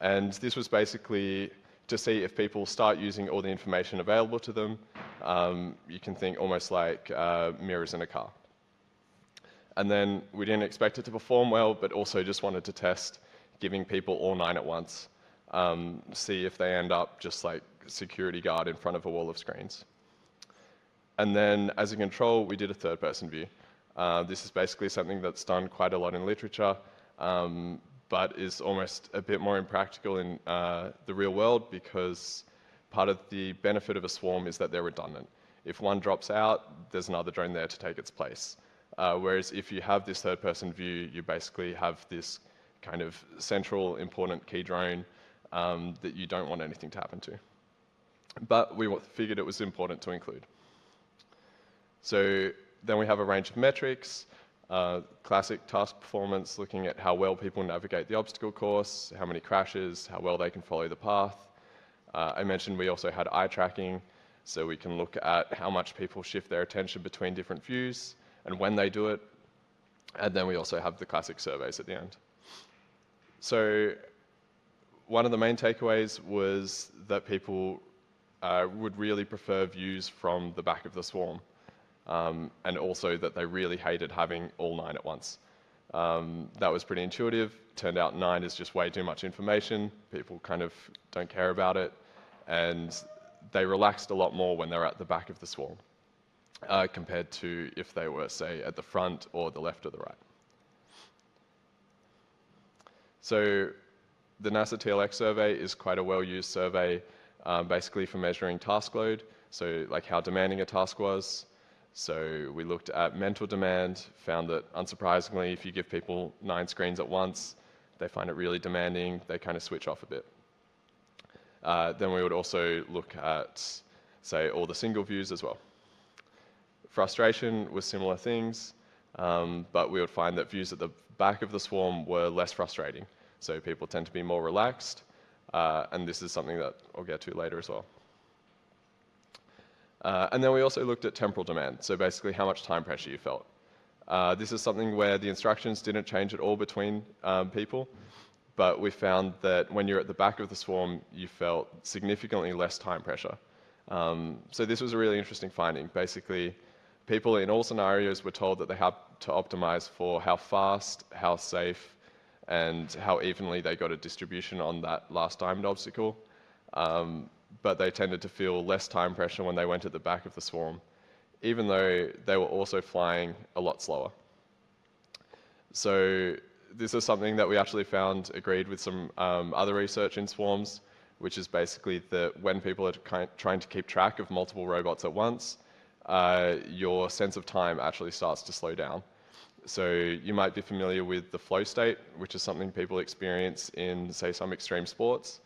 And this was basically to see if people start using all the information available to them. You can think almost like mirrors in a car. And then we didn't expect it to perform well, but also just wanted to test giving people all 9 at once, see if they end up just like security guard in front of a wall of screens. And then as a control, we did a third-person view. This is basically something that's done quite a lot in literature, but is almost a bit more impractical in the real world, because part of the benefit of a swarm is that they're redundant. If one drops out, there's another drone there to take its place. Whereas if you have this third-person view, you basically have this kind of central important key drone that you don't want anything to happen to. But we figured it was important to include. So then we have a range of metrics, classic task performance, looking at how well people navigate the obstacle course, how many crashes, how well they can follow the path. I mentioned we also had eye tracking, so we can look at how much people shift their attention between different views and when they do it. And then we also have the classic surveys at the end. So one of the main takeaways was that people would really prefer views from the back of the swarm. And also that they really hated having all 9 at once. That was pretty intuitive. Turned out 9 is just way too much information. People kind of don't care about it. And they relaxed a lot more when they're at the back of the swarm, compared to if they were, say, at the front or the left or the right. So the NASA TLX survey is quite a well-used survey, basically for measuring task load, so like how demanding a task was. So we looked at mental demand, found that unsurprisingly, if you give people 9 screens at once, they find it really demanding, they kind of switch off a bit. Then we would also look at, say, all the single views as well. Frustration was similar things, but we would find that views at the back of the swarm were less frustrating. So people tend to be more relaxed, and this is something that I'll get to later as well. And then we also looked at temporal demand, so basically how much time pressure you felt. This is something where the instructions didn't change at all between people, but we found that when you're at the back of the swarm, you felt significantly less time pressure. So this was a really interesting finding. Basically, people in all scenarios were told that they had to optimize for how fast, how safe, and how evenly they got a distribution on that last timed obstacle. But they tended to feel less time pressure when they went at the back of the swarm, even though they were also flying a lot slower. So this is something that we actually found agreed with some other research in swarms, which is basically that when people are trying to keep track of multiple robots at once, your sense of time actually starts to slow down. So you might be familiar with the flow state, which is something people experience in, say, some extreme sports,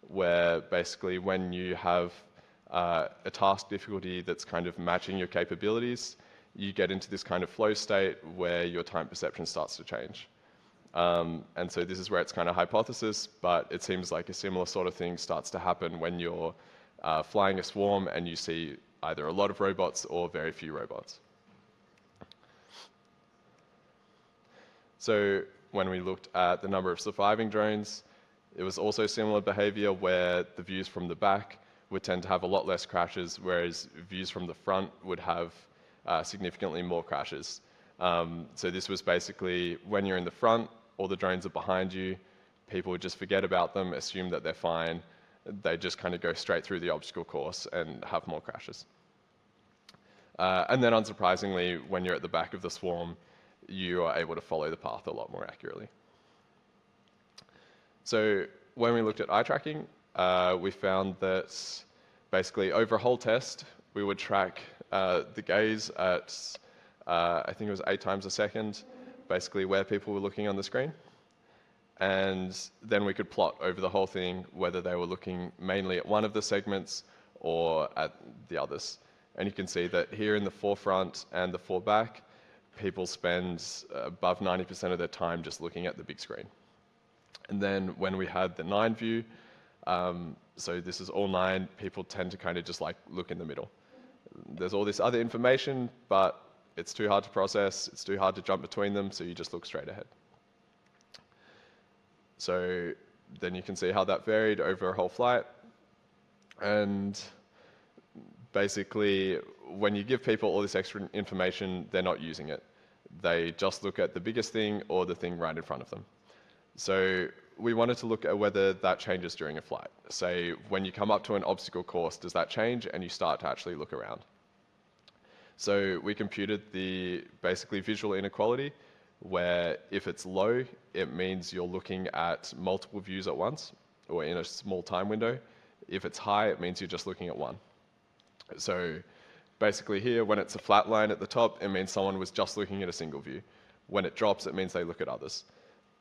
where basically when you have a task difficulty that's kind of matching your capabilities, you get into this kind of flow state where your time perception starts to change. And so this is where it's kind of hypothesis, but it seems like a similar sort of thing starts to happen when you're flying a swarm and you see either a lot of robots or very few robots. So when we looked at the number of surviving drones, it was also similar behavior where the views from the back would tend to have a lot less crashes, whereas views from the front would have significantly more crashes. So this was basically when you're in the front, all the drones are behind you, people would just forget about them, assume that they're fine, they just kind of go straight through the obstacle course and have more crashes. And then unsurprisingly, when you're at the back of the swarm, you are able to follow the path a lot more accurately. So when we looked at eye tracking, we found that basically over a whole test, we would track the gaze at, I think it was 8 times a second, basically where people were looking on the screen. And then we could plot over the whole thing whether they were looking mainly at one of the segments or at the others. And you can see that here in the forefront and the foreback, people spend above 90% of their time just looking at the big screen. And then when we had the 9 view, so this is all 9, people tend to kind of just like look in the middle. There's all this other information, but it's too hard to process, it's too hard to jump between them, so you just look straight ahead. So then you can see how that varied over a whole flight. And basically, when you give people all this extra information, they're not using it. They just look at the biggest thing or the thing right in front of them. So we wanted to look at whether that changes during a flight. Say, when you come up to an obstacle course, does that change and you start to actually look around? So we computed the basically visual inequality, where if it's low, it means you're looking at multiple views at once, or in a small time window. If it's high, it means you're just looking at one. So basically here, when it's a flat line at the top, it means someone was just looking at a single view. When it drops, it means they look at others.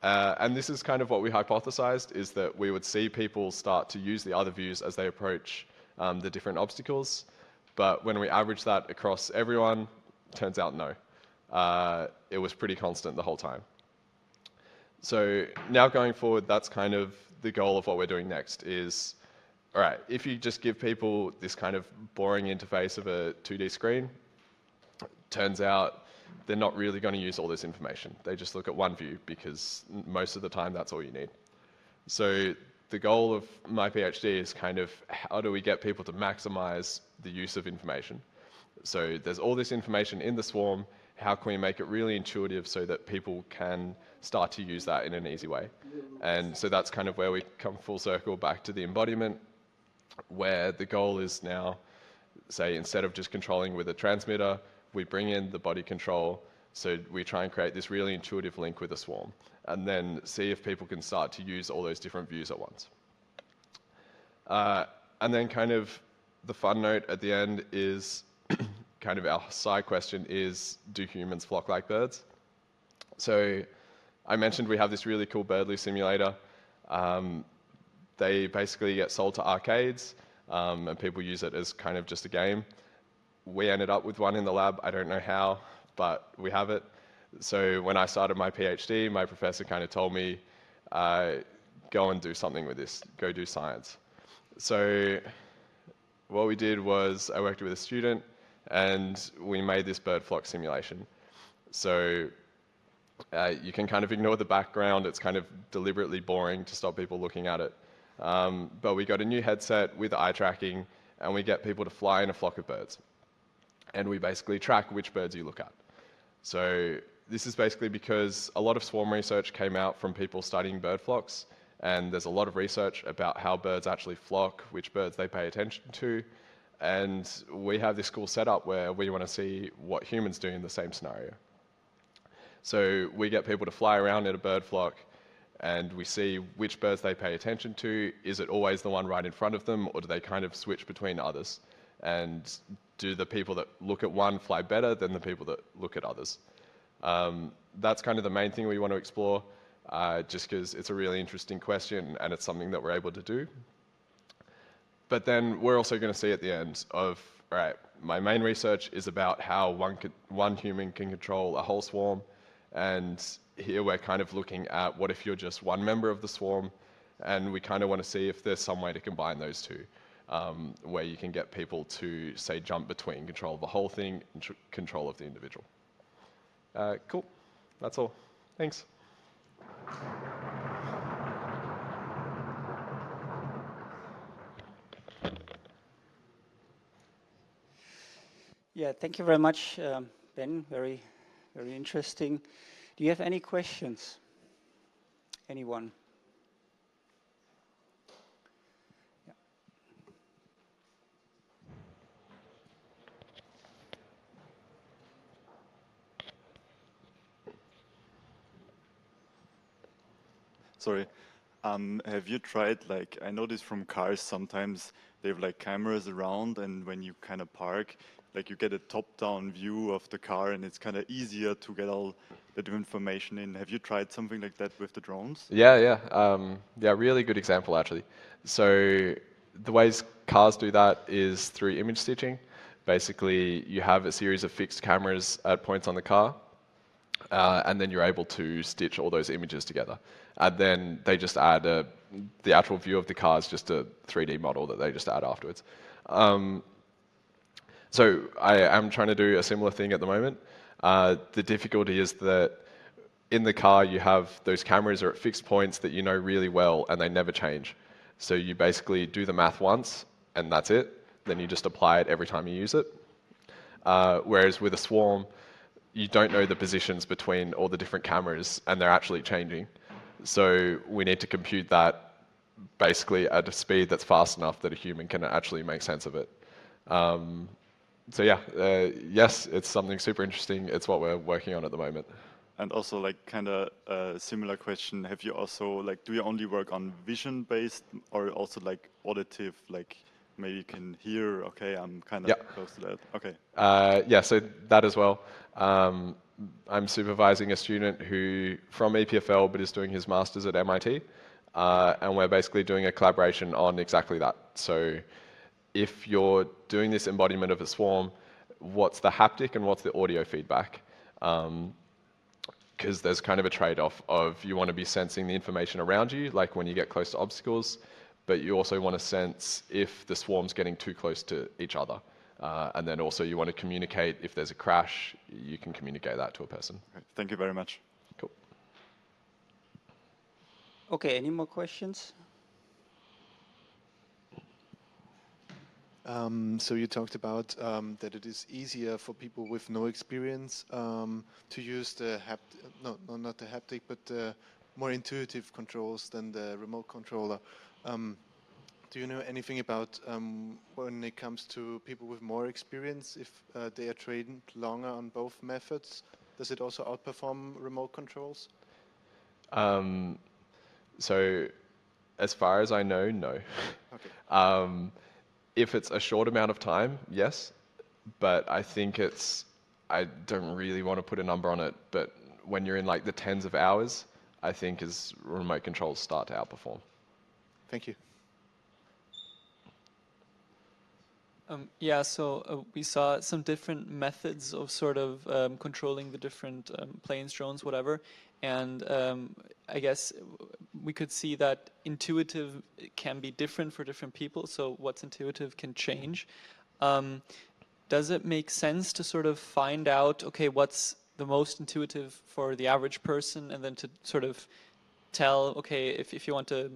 And this is kind of what we hypothesized, is that we would see people start to use the other views as they approach the different obstacles. But when we average that across everyone, turns out no. It was pretty constant the whole time. So now going forward, that's kind of the goal of what we're doing next is, all right, if you just give people this kind of boring interface of a 2D screen, turns out they're not really going to use all this information. They just look at one view because most of the time that's all you need. So the goal of my PhD is kind of how do we get people to maximize the use of information? So there's all this information in the swarm. How can we make it really intuitive so that people can start to use that in an easy way? And so that's kind of where we come full circle back to the embodiment, where the goal is now, say, instead of just controlling with a transmitter, we bring in the body control. So we try and create this really intuitive link with a swarm, and then see if people can start to use all those different views at once. And then kind of the fun note at the end is kind of our side question is, do humans flock like birds? So I mentioned we have this really cool birdly simulator. They basically get sold to arcades, and people use it as kind of just a game. We ended up with one in the lab. I don't know how, but we have it. So when I started my PhD, my professor kind of told me, go and do something with this, go do science. So what we did was I worked with a student and we made this bird flock simulation. So you can kind of ignore the background, it's kind of deliberately boring to stop people looking at it. But we got a new headset with eye tracking and we get people to fly in a flock of birds. And we basically track which birds you look at. So this is basically because a lot of swarm research came out from people studying bird flocks, and there's a lot of research about how birds actually flock, which birds they pay attention to, and we have this cool setup where we want to see what humans do in the same scenario. So we get people to fly around in a bird flock, and we see which birds they pay attention to. Is it always the one right in front of them, or do they kind of switch between others? And do the people that look at one fly better than the people that look at others? That's kind of the main thing we want to explore, just because it's a really interesting question and it's something that we're able to do. But then we're also going to see at the end of, all right, my main research is about how one human can control a whole swarm, and here we're kind of looking at what if you're just one member of the swarm, and we kind of want to see if there's some way to combine those two. Where you can get people to, say, jump between control of the whole thing and control of the individual. Cool. That's all. Thanks. Yeah, thank you very much, Ben. Very, very interesting. Do you have any questions? Anyone? Sorry. Have you tried, like, I noticed from cars sometimes they have like cameras around, and when you kind of park, like you get a top-down view of the car and it's kind of easier to get all that information in. Have you tried something like that with the drones? Yeah. Yeah, really good example actually. So the ways cars do that is through image stitching. Basically, you have a series of fixed cameras at points on the car, and then you're able to stitch all those images together. And then they just add the actual view of the car is just a 3D model that they just add afterwards. So I am trying to do a similar thing at the moment. The difficulty is that in the car you have those cameras are at fixed points that you know really well and they never change. So you basically do the math once and that's it. Then you just apply it every time you use it. Whereas with a swarm, you don't know the positions between all the different cameras and they're actually changing. So we need to compute that basically at a speed that's fast enough that a human can actually make sense of it. So yeah, yes, it's something super interesting. It's what we're working on at the moment. And also, like, kind of a similar question, have you also, like, do you only work on vision-based or also, like, auditive, like, maybe you can hear, okay, I'm kind of close to that. Okay. Yeah, so that as well. I'm supervising a student who from EPFL but is doing his master's at MIT, and we're basically doing a collaboration on exactly that. So if you're doing this embodiment of a swarm, what's the haptic and what's the audio feedback? Because there's kind of a trade-off of you want to be sensing the information around you, like when you get close to obstacles, but you also want to sense if the swarm's getting too close to each other. And then also you want to communicate if there's a crash, you can communicate that to a person. Okay. Thank you very much. Cool. Okay, any more questions? So you talked about that it is easier for people with no experience to use the not the haptic, but the more intuitive controls than the remote controller. Do you know anything about when it comes to people with more experience, if they are trained longer on both methods? Does it also outperform remote controls? So as far as I know, no. Okay. If it's a short amount of time, yes, but I think I don't really want to put a number on it, but when you're in like the tens of hours, I think as remote controls start to outperform. Thank you. Yeah, so we saw some different methods of sort of controlling the different planes, drones, whatever. and I guess we could see that intuitive can be different for different people, so what's intuitive can change. Does it make sense to sort of find out, okay, what's the most intuitive for the average person, and then to sort of tell, okay, if you want to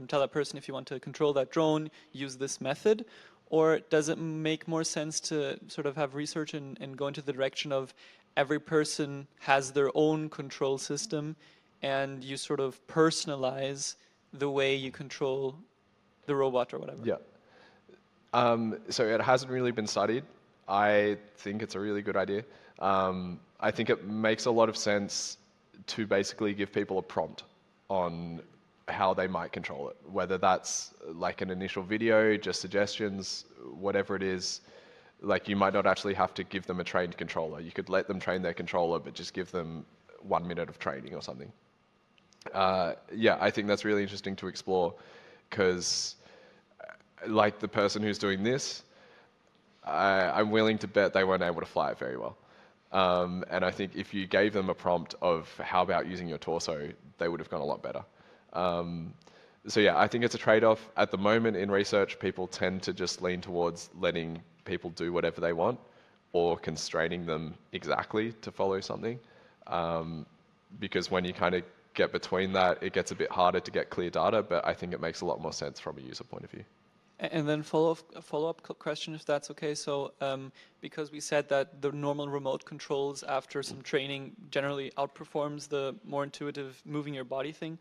tell that person, if you want to control that drone, use this method? Or does it make more sense to sort of have research and go into the direction of every person has their own control system, and you sort of personalize the way you control the robot or whatever? Yeah. So it hasn't really been studied. I think it's a really good idea. I think it makes a lot of sense to basically give people a prompt on how they might control it, whether that's like an initial video, just suggestions, whatever it is. Like, you might not actually have to give them a trained controller. You could let them train their controller, but just give them 1 minute of training or something. Yeah, I think that's really interesting to explore, because like the person who's doing this, I'm willing to bet they weren't able to fly it very well. And I think if you gave them a prompt of how about using your torso, they would have gone a lot better. So yeah, I think it's a trade-off. At the moment in research, people tend to just lean towards letting people do whatever they want, or constraining them exactly to follow something. Because when you kind of get between that, it gets a bit harder to get clear data, but I think it makes a lot more sense from a user point of view. And then follow-up question, if that's okay. So because we said that the normal remote controls after some training generally outperforms the more intuitive moving your body thing.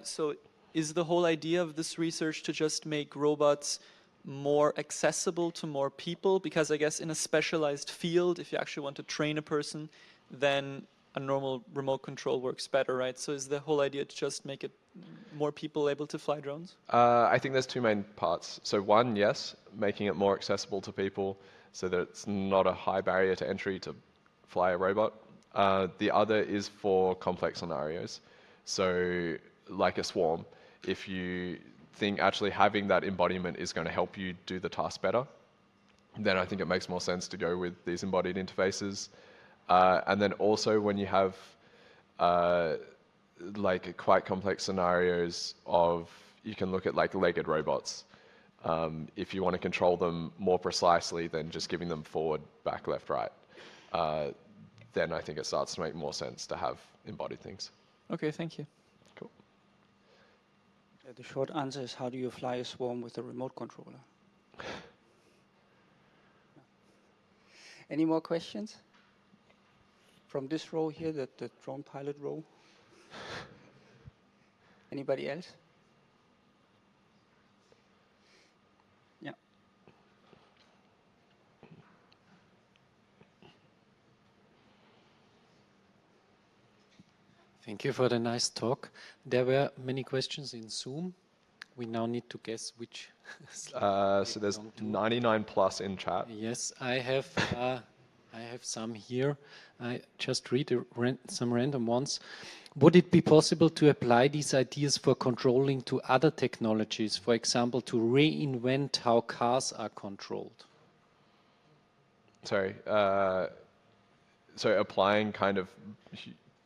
So is the whole idea of this research to just make robots more accessible to more people? Because I guess in a specialized field, if you actually want to train a person, then a normal remote control works better, right? So is the whole idea to just make it more people able to fly drones? I think there's two main parts. So one, yes, making it more accessible to people so that it's not a high barrier to entry to fly a robot. The other is for complex scenarios. So like a swarm, if you think actually having that embodiment is going to help you do the task better, then I think it makes more sense to go with these embodied interfaces. And then also when you have like quite complex scenarios of, you can look at like legged robots. If you want to control them more precisely than just giving them forward, back, left, right, then I think it starts to make more sense to have embodied things. Okay, thank you. Cool. The short answer is, how do you fly a swarm with a remote controller? Any more questions? From this row here, the drone pilot row? Anybody else? Yeah. Thank you for the nice talk. There were many questions in Zoom. We now need to guess which. So there's 99 plus in chat. Yes, I have some here. I just read some random ones. Would it be possible to apply these ideas for controlling to other technologies, for example, to reinvent how cars are controlled? Sorry. So applying kind of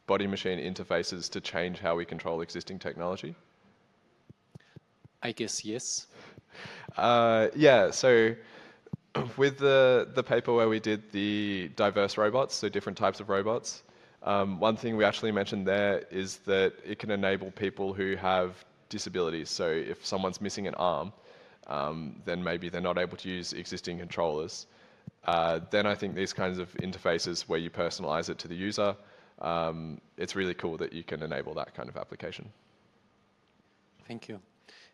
body-machine interfaces to change how we control existing technology? I guess yes. Yeah, so with the paper where we did the diverse robots, so different types of robots, one thing we actually mentioned there is that it can enable people who have disabilities. So if someone's missing an arm, then maybe they're not able to use existing controllers. Then I think these kinds of interfaces where you personalize it to the user, it's really cool that you can enable that kind of application. Thank you.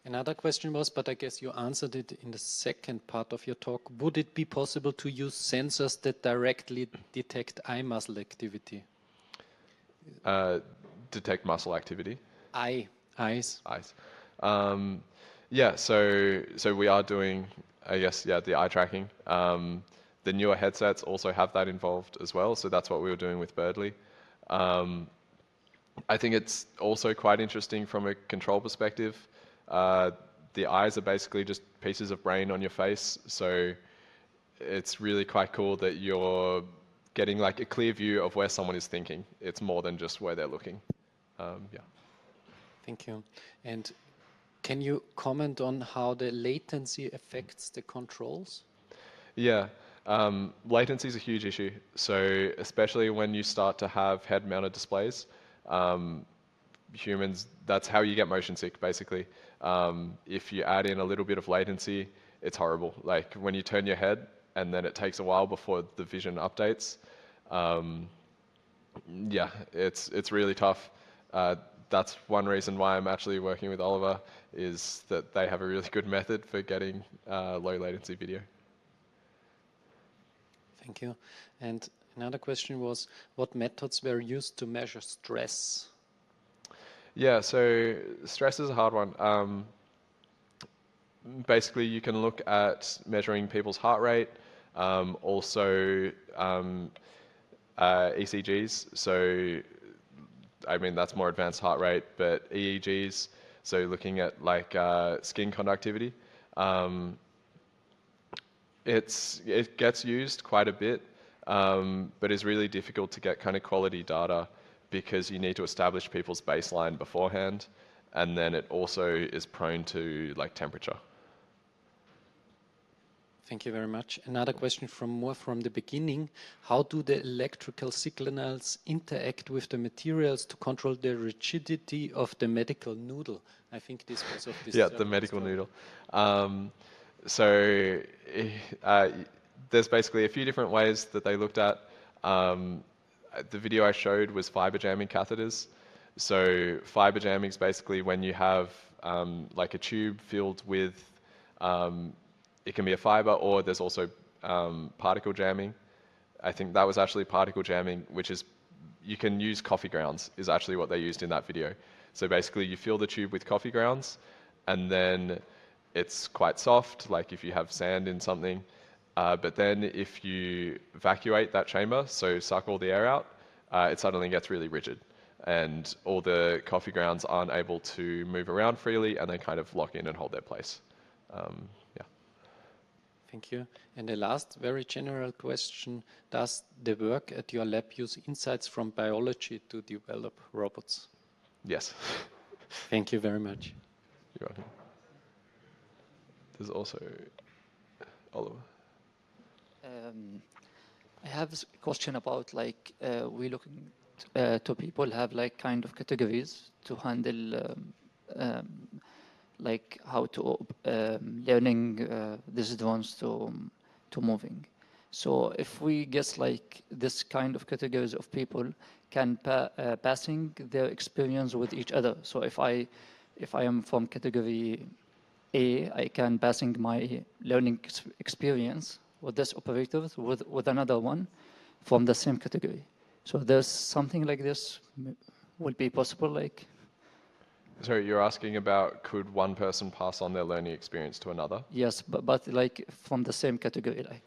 Another question was, but I guess you answered it in the second part of your talk, would it be possible to use sensors that directly detect eye muscle activity? Detect muscle activity? Eyes. Eyes. Yeah, so we are doing, I guess, yeah, the eye tracking. The newer headsets also have that involved as well, so that's what we were doing with Birdly. I think it's also quite interesting from a control perspective. The eyes are basically just pieces of brain on your face, so it's really quite cool that you're getting like a clear view of where someone is thinking. It's more than just where they're looking. Yeah. Thank you. And can you comment on how the latency affects the controls? Yeah, latency is a huge issue. So especially when you start to have head-mounted displays, humans, that's how you get motion sick, basically. If you add in a little bit of latency, it's horrible. Like when you turn your head and then it takes a while before the vision updates. Yeah, it's really tough. That's one reason why I'm actually working with Oliver, is that they have a really good method for getting low latency video. Thank you. And another question was, what methods were used to measure stress? Yeah, so stress is a hard one. Basically, you can look at measuring people's heart rate, also ECGs. So, I mean, that's more advanced heart rate, but EEGs, so looking at like skin conductivity. It gets used quite a bit, but it's really difficult to get kind of quality data because you need to establish people's baseline beforehand, and then it also is prone to like temperature. Thank you very much. Another question from the beginning. How do the electrical signals interact with the materials to control the rigidity of the medical noodle? I think this was of this. Yeah, the medical noodle. So there's basically a few different ways that they looked at. The video I showed was fiber jamming catheters. So fiber jamming is basically when you have like a tube filled with, it can be a fiber, or there's also particle jamming. I think that was actually particle jamming, which is, you can use coffee grounds, is actually what they used in that video. So basically you fill the tube with coffee grounds, and then it's quite soft, like if you have sand in something. But then if you evacuate that chamber, so suck all the air out, it suddenly gets really rigid. And all the coffee grounds aren't able to move around freely, and they kind of lock in and hold their place. Yeah. Thank you. And the last very general question, does the work at your lab use insights from biology to develop robots? Yes. Thank you very much. You're welcome. There's also Oliver. I have a question about like we looking to people have like kind of categories to handle like how to learning these drones to moving. So if we guess like this kind of categories of people can passing their experience with each other. So if I am from category A, I can passing my learning experience with this operators with another one from the same category. So there's something like this would be possible, like. Sorry, you're asking about could one person pass on their learning experience to another? Yes, but like from the same category, like.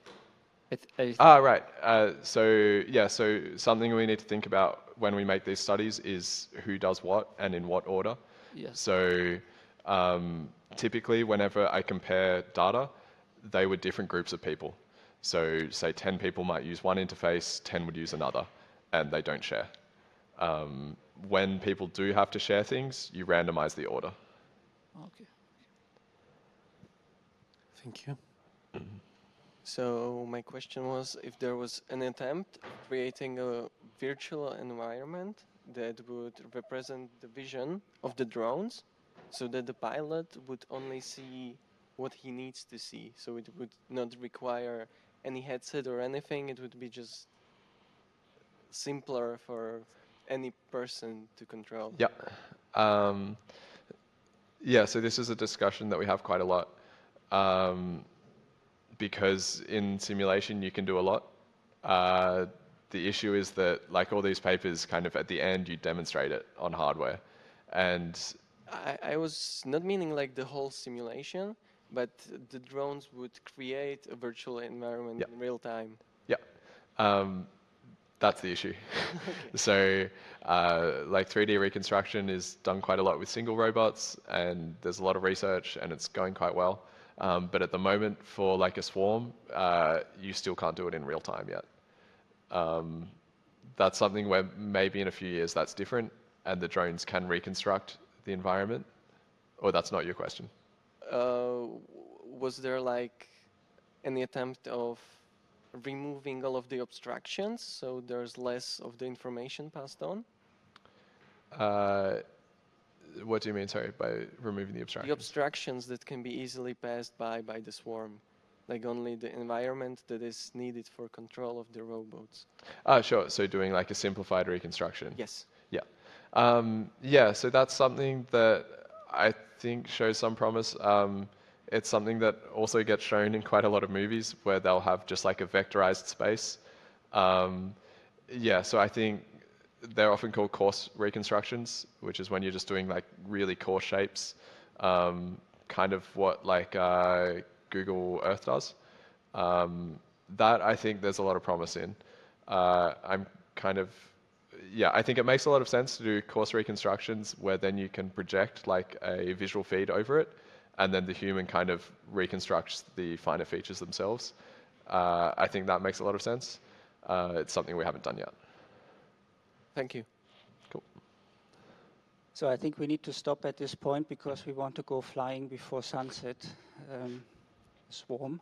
Right. So yeah, so something we need to think about when we make these studies is who does what and in what order. Yes. So typically, whenever I compare data, they were different groups of people. So say 10 people might use one interface, 10 would use another, and they don't share. When people do have to share things, you randomize the order. Okay. Thank you. So my question was if there was an attempt of creating a virtual environment that would represent the vision of the drones so that the pilot would only see what he needs to see. So it would not require any headset or anything. It would be just simpler for any person to control. Yeah. Yeah, so this is a discussion that we have quite a lot. Because in simulation you can do a lot. The issue is that like all these papers kind of at the end you demonstrate it on hardware. And I was not meaning like the whole simulation, but the drones would create a virtual environment in real time. Yeah, that's the issue. Okay. So like 3D reconstruction is done quite a lot with single robots, and there's a lot of research and it's going quite well. But at the moment for like a swarm, you still can't do it in real time yet. That's something where maybe in a few years that's different and the drones can reconstruct the environment? Or that's not your question? Was there like any attempt of removing all of the abstractions so there's less of the information passed on? What do you mean, sorry, by removing the abstractions? The abstractions that can be easily passed by the swarm, like only the environment that is needed for control of the robots. Sure. So doing like a simplified reconstruction. Yes. Yeah. Yeah, so that's something that I think shows some promise. It's something that also gets shown in quite a lot of movies where they'll have just like a vectorized space. Yeah, so I think they're often called coarse reconstructions, which is when you're just doing like really coarse shapes, kind of what like Google Earth does. That I think there's a lot of promise in. I'm kind of, yeah, I think it makes a lot of sense to do coarse reconstructions where then you can project like a visual feed over it, and then the human kind of reconstructs the finer features themselves. I think that makes a lot of sense. It's something we haven't done yet. Thank you. Cool. So I think we need to stop at this point because we want to go flying before sunset, swarm.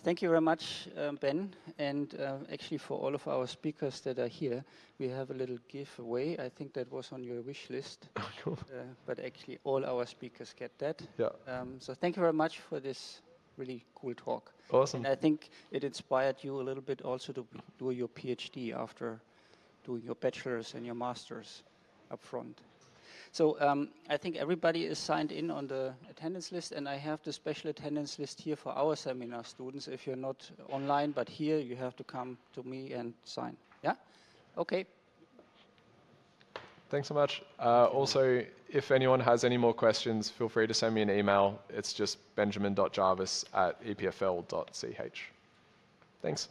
Thank you very much, Ben, and actually for all of our speakers that are here, we have a little giveaway. I think that was on your wish list, Cool. but actually all our speakers get that. Yeah. So thank you very much for this really cool talk. Awesome. And I think it inspired you a little bit also to do your PhD after doing your bachelor's and your master's up front. So I think everybody is signed in on the attendance list, and I have the special attendance list here for our seminar students. If you're not online, but here, you have to come to me and sign. Yeah? Okay. Thanks so much. Also, if anyone has any more questions, feel free to send me an email. It's just benjamin.jarvis@epfl.ch. Thanks.